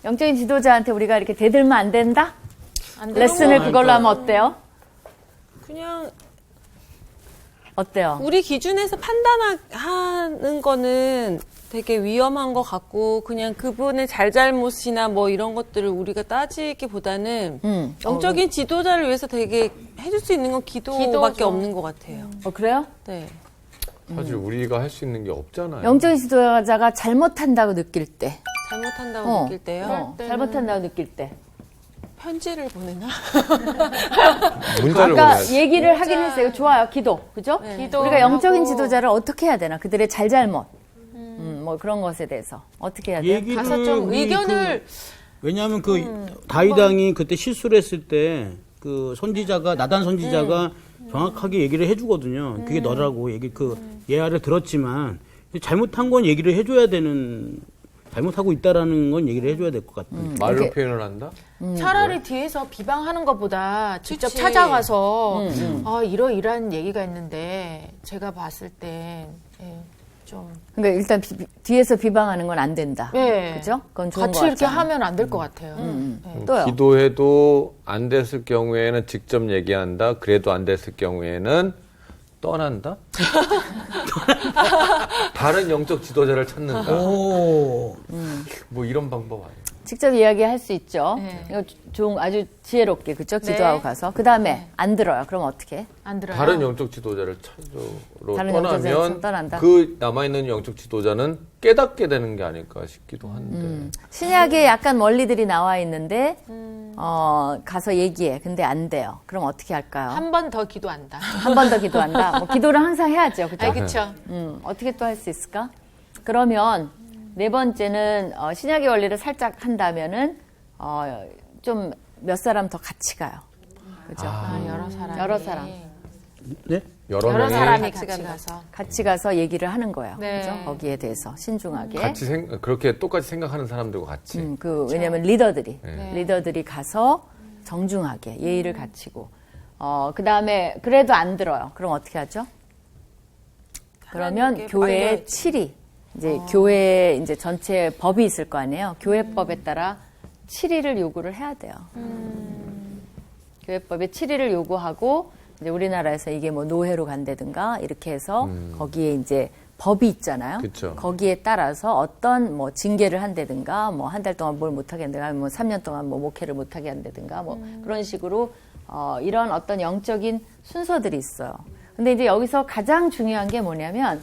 Speaker 2: 영적인 지도자한테 우리가 이렇게 대들면 안 된다? 레슨을 그걸로 하면 어때요?
Speaker 4: 그냥
Speaker 2: 어때요?
Speaker 4: 우리 기준에서 판단하는 거는 되게 위험한 것 같고 그냥 그분의 잘잘못이나 뭐 이런 것들을 우리가 따지기보다는 영적인 지도자를 위해서 되게 해줄 수 있는 건 기도밖에 없는 것 같아요.
Speaker 2: 그래요?
Speaker 4: 네.
Speaker 1: 사실 우리가 할 수 있는 게 없잖아요.
Speaker 2: 영적인 지도자가 잘못한다고 느낄 때.
Speaker 4: 잘못한다고 느낄 때요.
Speaker 2: 잘못한다고 느낄 때.
Speaker 4: 편지를 보내나?
Speaker 1: 문자를
Speaker 2: 아까
Speaker 1: 보내야지.
Speaker 2: 얘기를 하긴 했어요. 좋아요. 기도. 그죠? 우리가 영적인 지도자를 어떻게 해야 되나? 그들의 잘잘못. 뭐 그런 것에 대해서 어떻게 해야 돼요?
Speaker 3: 얘기를
Speaker 6: 가서 좀
Speaker 3: 우리
Speaker 6: 의견을
Speaker 3: 왜냐하면 다윗왕이 그때 실수를 했을 때 그 선지자가 나단 선지자가 정확하게 얘기를 해주거든요. 그게 너라고 예화를 들었지만 잘못한 건 얘기를 해줘야 되는 잘못하고 있다라는 건 얘기를 해줘야 될 것 같아요.
Speaker 1: 말로 표현을 한다?
Speaker 6: 차라리 뒤에서 비방하는 것보다 직접
Speaker 4: 그치.
Speaker 6: 찾아가서 이러이러한 얘기가 있는데 제가 봤을 땐 좀
Speaker 2: 그러니까 일단 뒤에서 비방하는 건 안 된다.
Speaker 6: 네.
Speaker 2: 그죠? 그건 좋은
Speaker 6: 같이
Speaker 2: 것
Speaker 6: 이렇게
Speaker 2: 같잖아요.
Speaker 6: 하면 안 될 것 같아요. 네.
Speaker 2: 또요.
Speaker 1: 기도해도 안 됐을 경우에는 직접 얘기한다. 그래도 안 됐을 경우에는 떠난다? 다른 영적 지도자를 찾는다.
Speaker 3: 오.
Speaker 1: 뭐 이런 방법 아니에요?
Speaker 2: 직접 이야기할 수 있죠.
Speaker 6: 네.
Speaker 2: 이거 아주 지혜롭게 그죠? 기도하고
Speaker 6: 네.
Speaker 2: 가서 그 다음에 안 들어요. 그럼 어떻게?
Speaker 6: 안 들어요.
Speaker 1: 다른 영적 지도자를 찾으러
Speaker 2: 다른 영적 지도자를
Speaker 1: 떠나면
Speaker 2: 떠난다?
Speaker 1: 그 남아있는 영적 지도자는 깨닫게 되는 게 아닐까 싶기도 한데.
Speaker 2: 신약에 약간 원리들이 나와 있는데 가서 얘기해. 근데 안 돼요. 그럼 어떻게 할까요?
Speaker 6: 한 번 더 기도한다.
Speaker 2: 한 번 더 기도한다. 뭐 기도를 항상 해야죠. 그죠?
Speaker 6: 아, 그쵸.
Speaker 2: 어떻게 또 할 수 있을까? 그러면 네 번째는 신약의 원리를 살짝 한다면은 좀 몇 사람 더 같이 가요. 그죠?
Speaker 6: 여러 사람.
Speaker 2: 여러 사람.
Speaker 3: 네?
Speaker 1: 여러
Speaker 6: 여러
Speaker 1: 명이
Speaker 6: 사람이
Speaker 4: 같이
Speaker 6: 같이
Speaker 4: 간다.
Speaker 6: 가서.
Speaker 2: 같이 가서 얘기를 하는 거예요.
Speaker 6: 네.
Speaker 2: 그죠? 거기에 대해서 신중하게.
Speaker 1: 같이 그렇게 똑같이 생각하는 사람들과 같이.
Speaker 2: 왜냐면 리더들이
Speaker 1: 네.
Speaker 2: 리더들이 가서 정중하게 예의를 갖추고 그 다음에 그래도 안 들어요. 그럼 어떻게 하죠? 그러면
Speaker 4: 하나님께
Speaker 2: 교회의
Speaker 4: 맡겨야지.
Speaker 2: 칠이 이제 교회 이제 전체 법이 있을 거 아니에요. 교회법에 따라 7일을 요구를 해야 돼요. 교회법에 7일을 요구하고 이제 우리나라에서 이게 뭐 노회로 간다든가 이렇게 해서 거기에 이제 법이 있잖아요.
Speaker 1: 그쵸.
Speaker 2: 거기에 따라서 어떤 뭐 징계를 한다든가 뭐 한 달 동안 뭘 못하게 한다든가 뭐 3년 동안 뭐 목회를 못하게 한다든가 뭐 그런 식으로 이런 어떤 영적인 순서들이 있어요. 근데 이제 여기서 가장 중요한 게 뭐냐면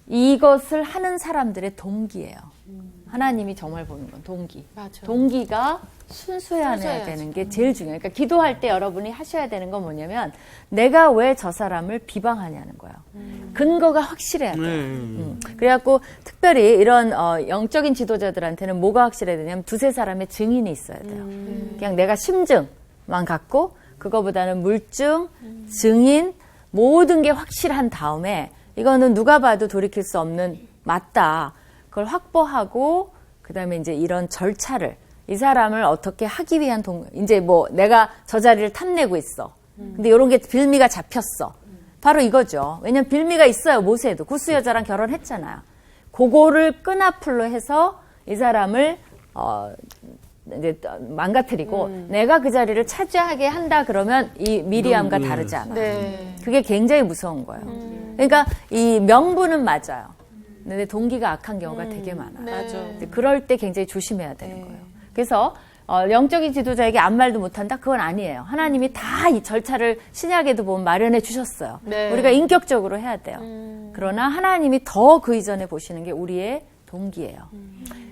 Speaker 2: 이것을 하는 사람들의 동기예요. 하나님이 정말 보는 건 동기.
Speaker 6: 맞아.
Speaker 2: 동기가 순수해야
Speaker 6: 순수해야지.
Speaker 2: 되는 게 제일 중요해요. 그러니까 기도할 때 여러분이 하셔야 되는 건 뭐냐면 내가 왜 저 사람을 비방하냐는 거예요. 근거가 확실해야 돼요. 그래갖고 특별히 이런 영적인 지도자들한테는 뭐가 확실해야 되냐면 두세 사람의 증인이 있어야 돼요. 그냥 내가 심증만 갖고 그거보다는 물증, 증인 모든 게 확실한 다음에 이거는 누가 봐도 돌이킬 수 없는 맞다. 그걸 확보하고 그다음에 이제 이런 절차를 이 사람을 어떻게 하기 위한 이제 뭐 내가 저 자리를 탐내고 있어. 근데 이런 게 빌미가 잡혔어. 바로 이거죠. 왜냐면 빌미가 있어요. 모세도 구스 여자랑 결혼했잖아요. 그거를 끈앞으로 해서 이 사람을 이제 망가뜨리고 내가 그 자리를 차지하게 한다 그러면 이 미리암과 다르지 않아요.
Speaker 6: 네.
Speaker 2: 그게 굉장히 무서운 거예요. 그러니까 이 명분은 맞아요. 근데 동기가 악한 경우가 되게 많아요.
Speaker 4: 맞아.
Speaker 2: 근데 그럴 때 굉장히 조심해야 되는 거예요. 그래서 영적인 지도자에게 아무 말도 못한다? 그건 아니에요. 하나님이 다 이 절차를 신약에도 보면 마련해 주셨어요.
Speaker 6: 네.
Speaker 2: 우리가 인격적으로 해야 돼요. 그러나 하나님이 더 그 이전에 보시는 게 우리의 동기예요.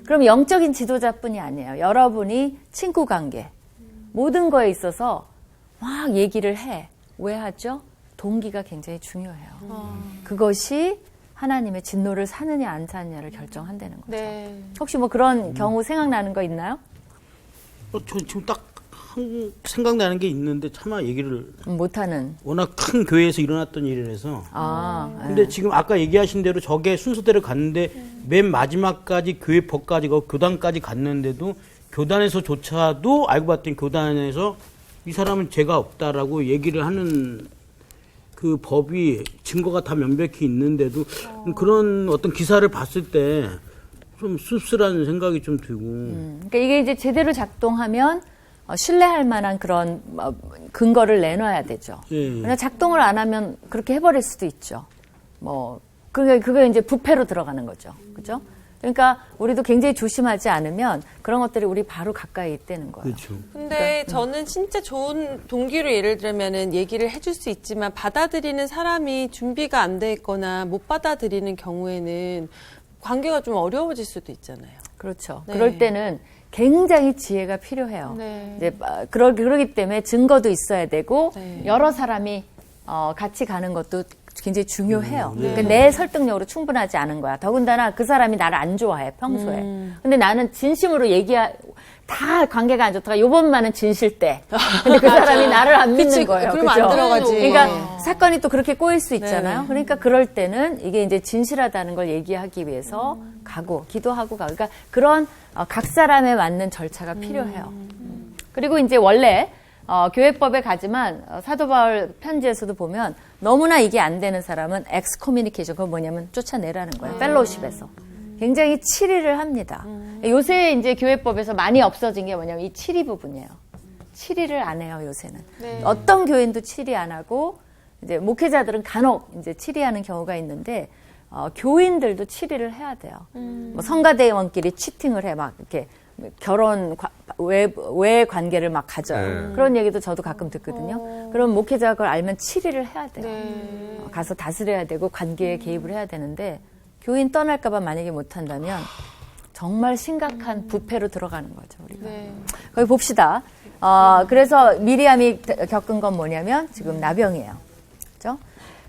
Speaker 2: 그럼 영적인 지도자뿐이 아니에요. 여러분이 친구 관계 모든 거에 있어서 막 얘기를 해. 왜 하죠? 동기가 굉장히 중요해요. 그것이 하나님의 진노를 사느냐 안 사느냐를 결정한다는 거죠.
Speaker 6: 네.
Speaker 2: 혹시 뭐 그런 경우 생각나는 거 있나요?
Speaker 3: 저 지금 딱 생각나는 게 있는데 차마 얘기를
Speaker 2: 못하는.
Speaker 3: 워낙 큰 교회에서 일어났던 일이라서.
Speaker 2: 근데
Speaker 3: 근데 지금 아까 얘기하신 대로 저게 순서대로 갔는데 맨 마지막까지 교회법까지 가고 교단까지 갔는데도 교단에서조차도 알고 봤더니 교단에서 이 사람은 죄가 없다라고 얘기를 하는 그 법이 증거가 다 명백히 있는데도 그런 어떤 기사를 봤을 때 좀 씁쓸한 생각이 좀 들고.
Speaker 2: 그러니까 이게 이제 제대로 작동하면 신뢰할 만한 그런 근거를 내놔야 되죠. 그러나 작동을 안 하면 그렇게 해버릴 수도 있죠. 뭐 그게 이제 부패로 들어가는 거죠. 그죠? 그러니까 우리도 굉장히 조심하지 않으면 그런 것들이 우리 바로 가까이 있다는 거예요.
Speaker 3: 그렇죠.
Speaker 4: 근데 저는 진짜 좋은 동기로 예를 들면은 얘기를 해줄 수 있지만 받아들이는 사람이 준비가 안 돼 있거나 못 받아들이는 경우에는 관계가 좀 어려워질 수도 있잖아요.
Speaker 2: 그렇죠.
Speaker 4: 네.
Speaker 2: 그럴 때는 굉장히 지혜가 필요해요.
Speaker 6: 네.
Speaker 2: 이제 그러기 때문에 증거도 있어야 되고
Speaker 4: 네.
Speaker 2: 여러 사람이 같이 가는 것도 굉장히 중요해요. 그러니까 내 설득력으로 충분하지 않은 거야. 더군다나 그 사람이 나를 안 좋아해 평소에. 근데 나는 진심으로 다 관계가 안 좋다가 요번만은 진실 때. 근데 그 사람이 나를 안 믿는
Speaker 4: 그치,
Speaker 2: 거예요.
Speaker 4: 그러면
Speaker 2: 그죠?
Speaker 4: 안 들어가지.
Speaker 2: 그러니까 사건이 또 그렇게 꼬일 수 있잖아요.
Speaker 4: 네.
Speaker 2: 그러니까 그럴 때는 이게 이제 진실하다는 걸 얘기하기 위해서 가고 기도하고 가고. 그러니까 그런 각 사람에 맞는 절차가 필요해요. 그리고 이제 원래 교회법에 가지만 사도 바울 편지에서도 보면 너무나 이게 안 되는 사람은 엑스코뮤니케이션 그건 뭐냐면 쫓아내라는 거예요. 펠로우십에서. 굉장히 치리를 합니다. 요새 이제 교회법에서 많이 없어진 게 뭐냐면 이 치리 부분이에요. 치리를 안 해요, 요새는.
Speaker 6: 네.
Speaker 2: 어떤 교인도 치리 안 하고 이제 목회자들은 간혹 이제 치리하는 경우가 있는데 교인들도 치리를 해야 돼요. 뭐 성가대원끼리 치팅을 해 막 이렇게 결혼 외 관계를 막 가져요. 그런 얘기도 저도 가끔 듣거든요. 그럼 목회자가 그걸 알면 치리를 해야 돼요. 가서 다스려야 되고 관계에 개입을 해야 되는데 교인 떠날까봐 만약에 못한다면 정말 심각한 부패로 들어가는 거죠, 우리가. 거기 봅시다. 그래서 미리암이 겪은 건 뭐냐면 지금 나병이에요. 그죠?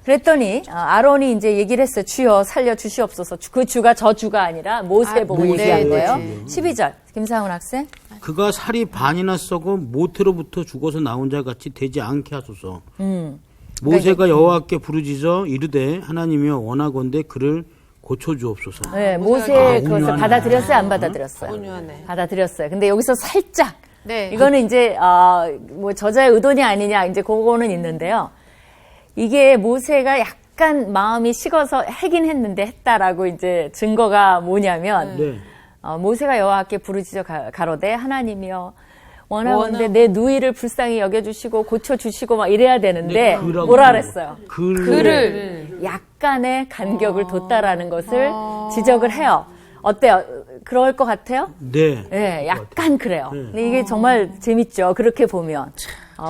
Speaker 2: 그랬더니 아론이 이제 얘기를 했어요. 주여 살려 주시옵소서. 그 주가 저 주가 아니라 모세 보고 얘기한 거예요. 12절 김상훈 학생.
Speaker 3: 그가 살이 반이나 썩어 모태로부터 죽어서 나온 자 같이 되지 않게 하소서. 모세가 여호와께 부르짖어 이르되 하나님이여 원하건대 그를 고쳐주옵소서.
Speaker 2: 네, 모세 그것을 받아들였어요, 안 받아들였어요?
Speaker 4: 온유하네.
Speaker 2: 받아들였어요. 근데 여기서 살짝
Speaker 6: 네.
Speaker 2: 이거는 이제 뭐 저자의 의도냐 아니냐 이제 그거는 있는데요. 이게 모세가 약간 마음이 식어서 하긴 했는데 했다라고 이제 증거가 뭐냐면
Speaker 3: 네.
Speaker 2: 모세가 여호와께 부르짖어 가로되 하나님이여 원하건대 내 누이를 불쌍히 여겨주시고 고쳐주시고 막 이래야 되는데 뭐라 그랬어요? 그를 약간의 간격을 뒀다라는 것을 지적을 해요. 어때요? 그럴 것 같아요?
Speaker 3: 네.
Speaker 2: 네, 약간 그래요. 근데 이게 정말 재밌죠. 그렇게 보면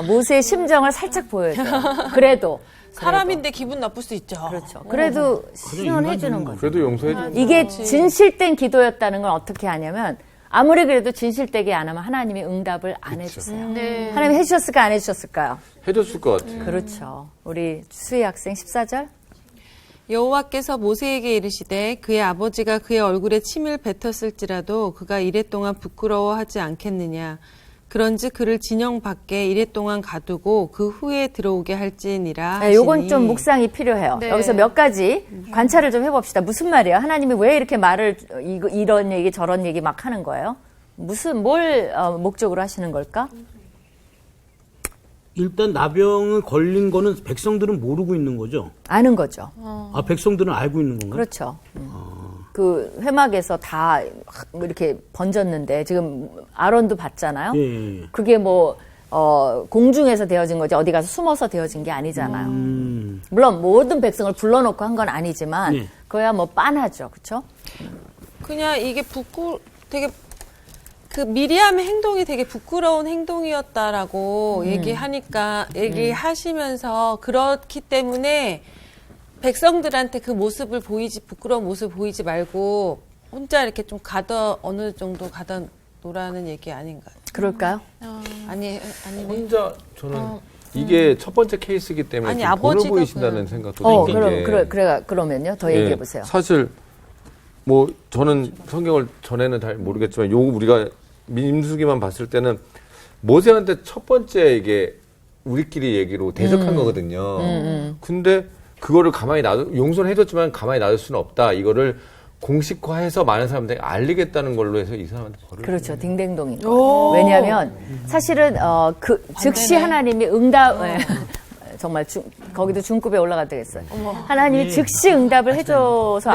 Speaker 2: 모세의 심정을 살짝 보여줘요. 그래도
Speaker 4: 사람인데 기분 나쁠 수 있죠.
Speaker 2: 그렇죠. 그래도 신원해 주는 거죠.
Speaker 1: 그래도 용서해 줘.
Speaker 2: 이게 진실된 기도였다는 건 어떻게 하냐면 아무리 그래도 진실되게 안 하면 하나님이 응답을 안 해주세요. 하나님이 해주셨을까 안 해주셨을까요?
Speaker 1: 해줬을 것 같아요.
Speaker 2: 그렇죠. 우리 수희 학생 14절.
Speaker 4: 여호와께서 모세에게 이르시되 그의 아버지가 그의 얼굴에 침을 뱉었을지라도 그가 이랫동안 부끄러워하지 않겠느냐. 그런즉 그를 진영 밖에 이랫동안 가두고 그 후에 들어오게 할지니라 하시니.
Speaker 2: 네, 요건 좀 묵상이 필요해요.
Speaker 6: 네.
Speaker 2: 여기서 몇 가지 관찰을 좀 해봅시다. 무슨 말이에요? 하나님이 왜 이렇게 말을 이런 얘기 저런 얘기 막 하는 거예요? 뭘 목적으로 하시는 걸까?
Speaker 3: 일단 나병을 걸린 거는 백성들은 모르고 있는 거죠.
Speaker 2: 아는 거죠.
Speaker 3: 아, 백성들은 알고 있는 건가요?
Speaker 2: 그렇죠. 그 회막에서 다 이렇게 번졌는데 지금 아론도 봤잖아요.
Speaker 3: 예.
Speaker 2: 그게 뭐 공중에서 되어진 거지 어디 가서 숨어서 되어진 게 아니잖아요. 물론 모든 백성을 불러놓고 한 건 아니지만
Speaker 3: 예.
Speaker 2: 그거야 뭐 빤하죠, 그렇죠?
Speaker 4: 그냥 이게 되게 그 미리암의 행동이 되게 부끄러운 행동이었다라고 얘기하시면서 그렇기 때문에 백성들한테 그 모습을 부끄러운 모습을 보이지 말고 혼자 이렇게 좀 어느 정도 가다 노라는 얘기 아닌가요?
Speaker 2: 그럴까요?
Speaker 4: 아니네.
Speaker 1: 혼자 저는 이게 첫 번째 케이스이기 때문에
Speaker 4: 아니,
Speaker 1: 좀 본을
Speaker 4: 아버지가
Speaker 1: 보이신다는 생각도 드는 게
Speaker 2: 그러면요 더 얘기해 보세요.
Speaker 1: 사실 뭐 저는 성경을 전에는 잘 모르겠지만 우리가 민수기만 봤을 때는 모세한테 첫 번째 이게 우리끼리 얘기로 대적한 거거든요. 근데 그거를 가만히 용서는 해줬지만 가만히 놔둘 수는 없다. 이거를 공식화해서 많은 사람들이 알리겠다는 걸로 해서 이 사람한테 벌을
Speaker 2: 그렇죠. 딩댕동인 거예요. 왜냐하면 사실은 즉시 하나님이 정말 거기도 중급에 올라가 되겠어요. 하나님이 즉시 응답을 해줘서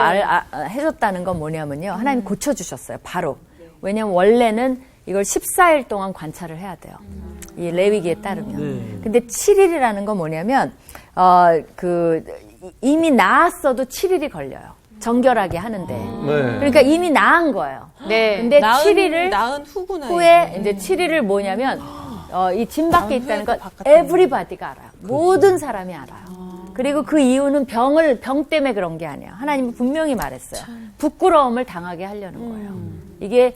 Speaker 2: 해줬다는 건 뭐냐면요. 하나님 고쳐주셨어요. 바로. 왜냐하면 원래는 이걸 14일 동안 관찰을 해야 돼요. 이 레위기에 따르면. 근데 7일이라는 건 뭐냐면 이미 나았어도 7일이 걸려요. 정결하게 하는데. 그러니까 이미 나은 거예요.
Speaker 6: 네.
Speaker 2: 근데 7일을
Speaker 4: 낳은 후구나.
Speaker 2: 후에 이제 7일을 뭐냐면 이 짐 밖에 있다는 건 everybody가 알아요. 모든 사람이 알아요. 그리고 그 이유는 병 때문에 그런 게 아니에요. 하나님이 분명히 말했어요. 부끄러움을 당하게 하려는 거예요. 이게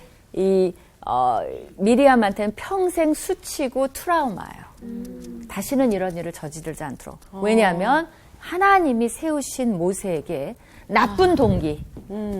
Speaker 2: 미리암한테는 평생 수치고 트라우마예요. 다시는 이런 일을 저지르지 않도록. 왜냐하면 하나님이 세우신 모세에게 나쁜 동기,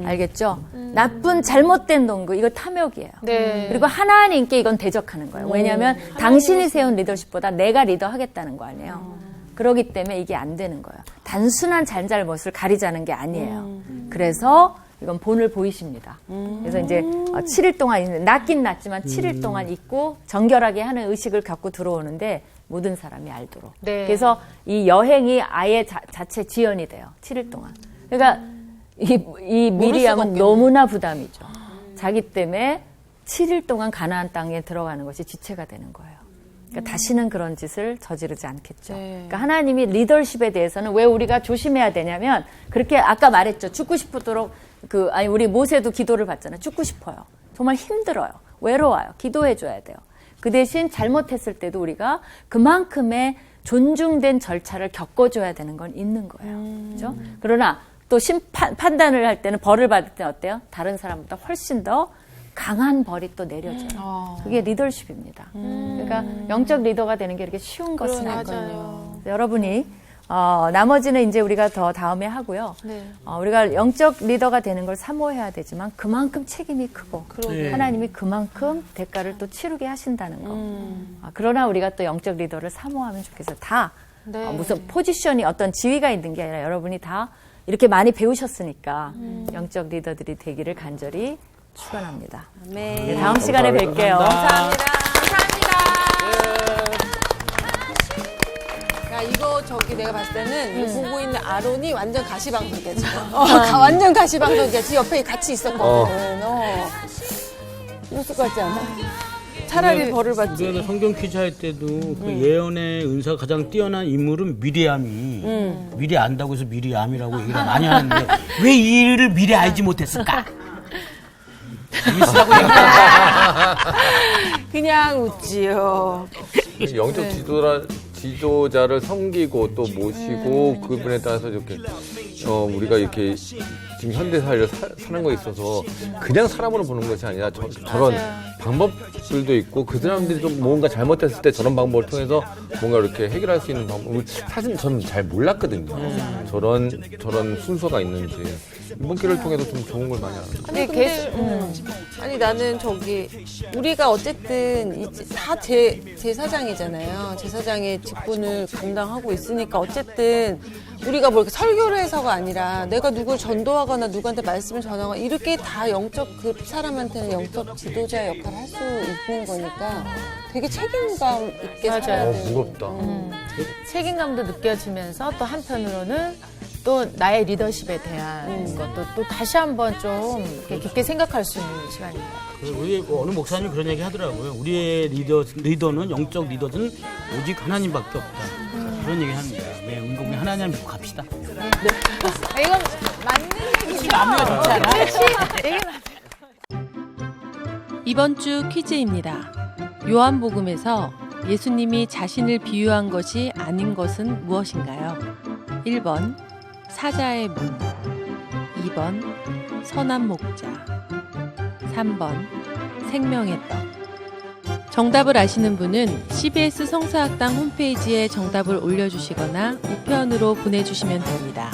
Speaker 2: 알겠죠? 나쁜 잘못된 동기, 이거 탐욕이에요.
Speaker 6: 네.
Speaker 2: 그리고 하나님께 이건 대적하는 거예요. 왜냐하면 당신이 세운 리더십보다 내가 리더하겠다는 거 아니에요. 그렇기 때문에 이게 안 되는 거예요. 단순한 잘잘못을 가리자는 게 아니에요. 그래서 이건 본을 보이십니다. 그래서 이제 7일 동안 낫긴 낫지만 7일 동안 있고 정결하게 하는 의식을 갖고 들어오는데 모든 사람이 알도록.
Speaker 6: 네.
Speaker 2: 그래서 이 여행이 아예 자체 지연이 돼요. 7일 동안. 그러니까 이 미리암은 너무나 부담이죠. 자기 때문에 7일 동안 가나안 땅에 들어가는 것이 지체가 되는 거예요. 그러니까 다시는 그런 짓을 저지르지 않겠죠.
Speaker 4: 네.
Speaker 2: 그러니까 하나님이 리더십에 대해서는 왜 우리가 조심해야 되냐면 그렇게 아까 말했죠. 죽고 싶도록 우리 모세도 기도를 받잖아요. 죽고 싶어요. 정말 힘들어요. 외로워요. 기도해줘야 돼요. 그 대신 잘못했을 때도 우리가 그만큼의 존중된 절차를 겪어줘야 되는 건 있는 거예요. 그렇죠? 그러나 또 판단을 할 때는 벌을 받을 때는 어때요? 다른 사람보다 훨씬 더 강한 벌이 또 내려져요. 그게 리더십입니다. 그러니까 영적 리더가 되는 게 이렇게 쉬운 것은 아니거든요. 여러분이 나머지는 이제 우리가 더 다음에 하고요.
Speaker 4: 네.
Speaker 2: 우리가 영적 리더가 되는 걸 사모해야 되지만 그만큼 책임이 크고 하나님이 그만큼 대가를 또 치르게 하신다는 거. 그러나 우리가 또 영적 리더를 사모하면 좋겠어요. 다
Speaker 4: 네.
Speaker 2: 무슨 포지션이 어떤 지위가 있는 게 아니라 여러분이 다 이렇게 많이 배우셨으니까 영적 리더들이 되기를 간절히 축원합니다. 네, 다음 시간에 뵐게요.
Speaker 4: 감사합니다. 야, 이거 내가 봤을 때는 이거 보고 있는 아론이 완전 가시방석이야, 지금. 완전 가시방석이야. 지금 옆에 같이 있었거든. 이럴 것 같지 않아? 차라리 벌을 받지.
Speaker 3: 우리가 성경 퀴즈 할 때도 그 예언의 은사가 가장 뛰어난 인물은 미리암이 미리 안다고 해서 미리암이라고 얘기를 많이 하는데 왜 이 일을 미리 알지 못했을까?
Speaker 4: 그냥 웃지요.
Speaker 1: 영적 지도자를 섬기고 또 모시고 그분에 따라서 이렇게 우리가 이렇게 지금 현대 사회를 사는 거에 있어서 그냥 사람으로 보는 것이 아니라 저런 방법들도 있고 그 사람들이 좀 뭔가 잘못했을 때 저런 방법을 통해서 뭔가 이렇게 해결할 수 있는 방법. 사실 저는 잘 몰랐거든요. 저런 순서가 있는지 이번 기회를 통해서 좀 좋은 걸 많이 알았어요.
Speaker 4: 아니 나는 우리가 어쨌든 다 제사장이잖아요. 제사장의 직분을 감당하고 있으니까 어쨌든 우리가 뭐 이렇게 설교를 해서가 아니라 내가 누굴 전도하거나 누구한테 말씀을 전하거나 이렇게 다 그 사람한테는 영적 지도자 역할을 할 수 있는 거니까 되게 책임감 있게 살아야 돼요.
Speaker 1: 무겁다.
Speaker 6: 책임감도 느껴지면서 또 한편으로는 또 나의 리더십에 대한 것도 또 다시 한번 좀 이렇게 깊게 생각할 수 있는 시간입니다.
Speaker 3: 우리 어느 목사님 그런 얘기 하더라고요. 우리의 리더는 영적 리더는 오직 하나님밖에 없다. 그런 얘기 합니다. 네, 우리 하나님 믿고 갑시다.
Speaker 6: 이건 맞는 얘기죠. 마음이 좋잖아.
Speaker 7: 이번 주 퀴즈입니다. 요한복음에서 예수님이 자신을 비유한 것이 아닌 것은 무엇인가요? 1번 사자의 문, 2번 선한 목자, 3번 생명의 떡. 정답을 아시는 분은 CBS 성서학당 홈페이지에 정답을 올려주시거나 우편으로 보내주시면 됩니다.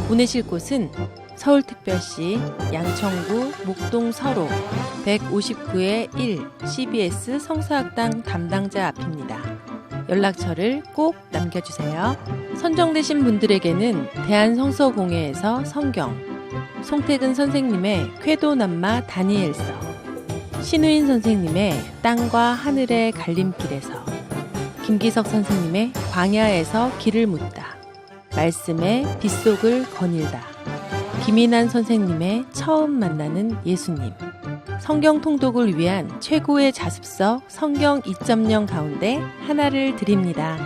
Speaker 7: 보내실 곳은 서울특별시 양천구 목동 서로 159-1 CBS 성서학당 담당자 앞입니다. 연락처를 꼭 남겨주세요. 선정되신 분들에게는 대한성서공회에서 성경, 송태근 선생님의 쾌도남마 다니엘서, 신우인 선생님의 땅과 하늘의 갈림길에서, 김기석 선생님의 광야에서 길을 묻다, 말씀의 빗속을 거닐다, 김인환 선생님의 처음 만나는 예수님, 성경 통독을 위한 최고의 자습서 성경 2.0 가운데 하나를 드립니다.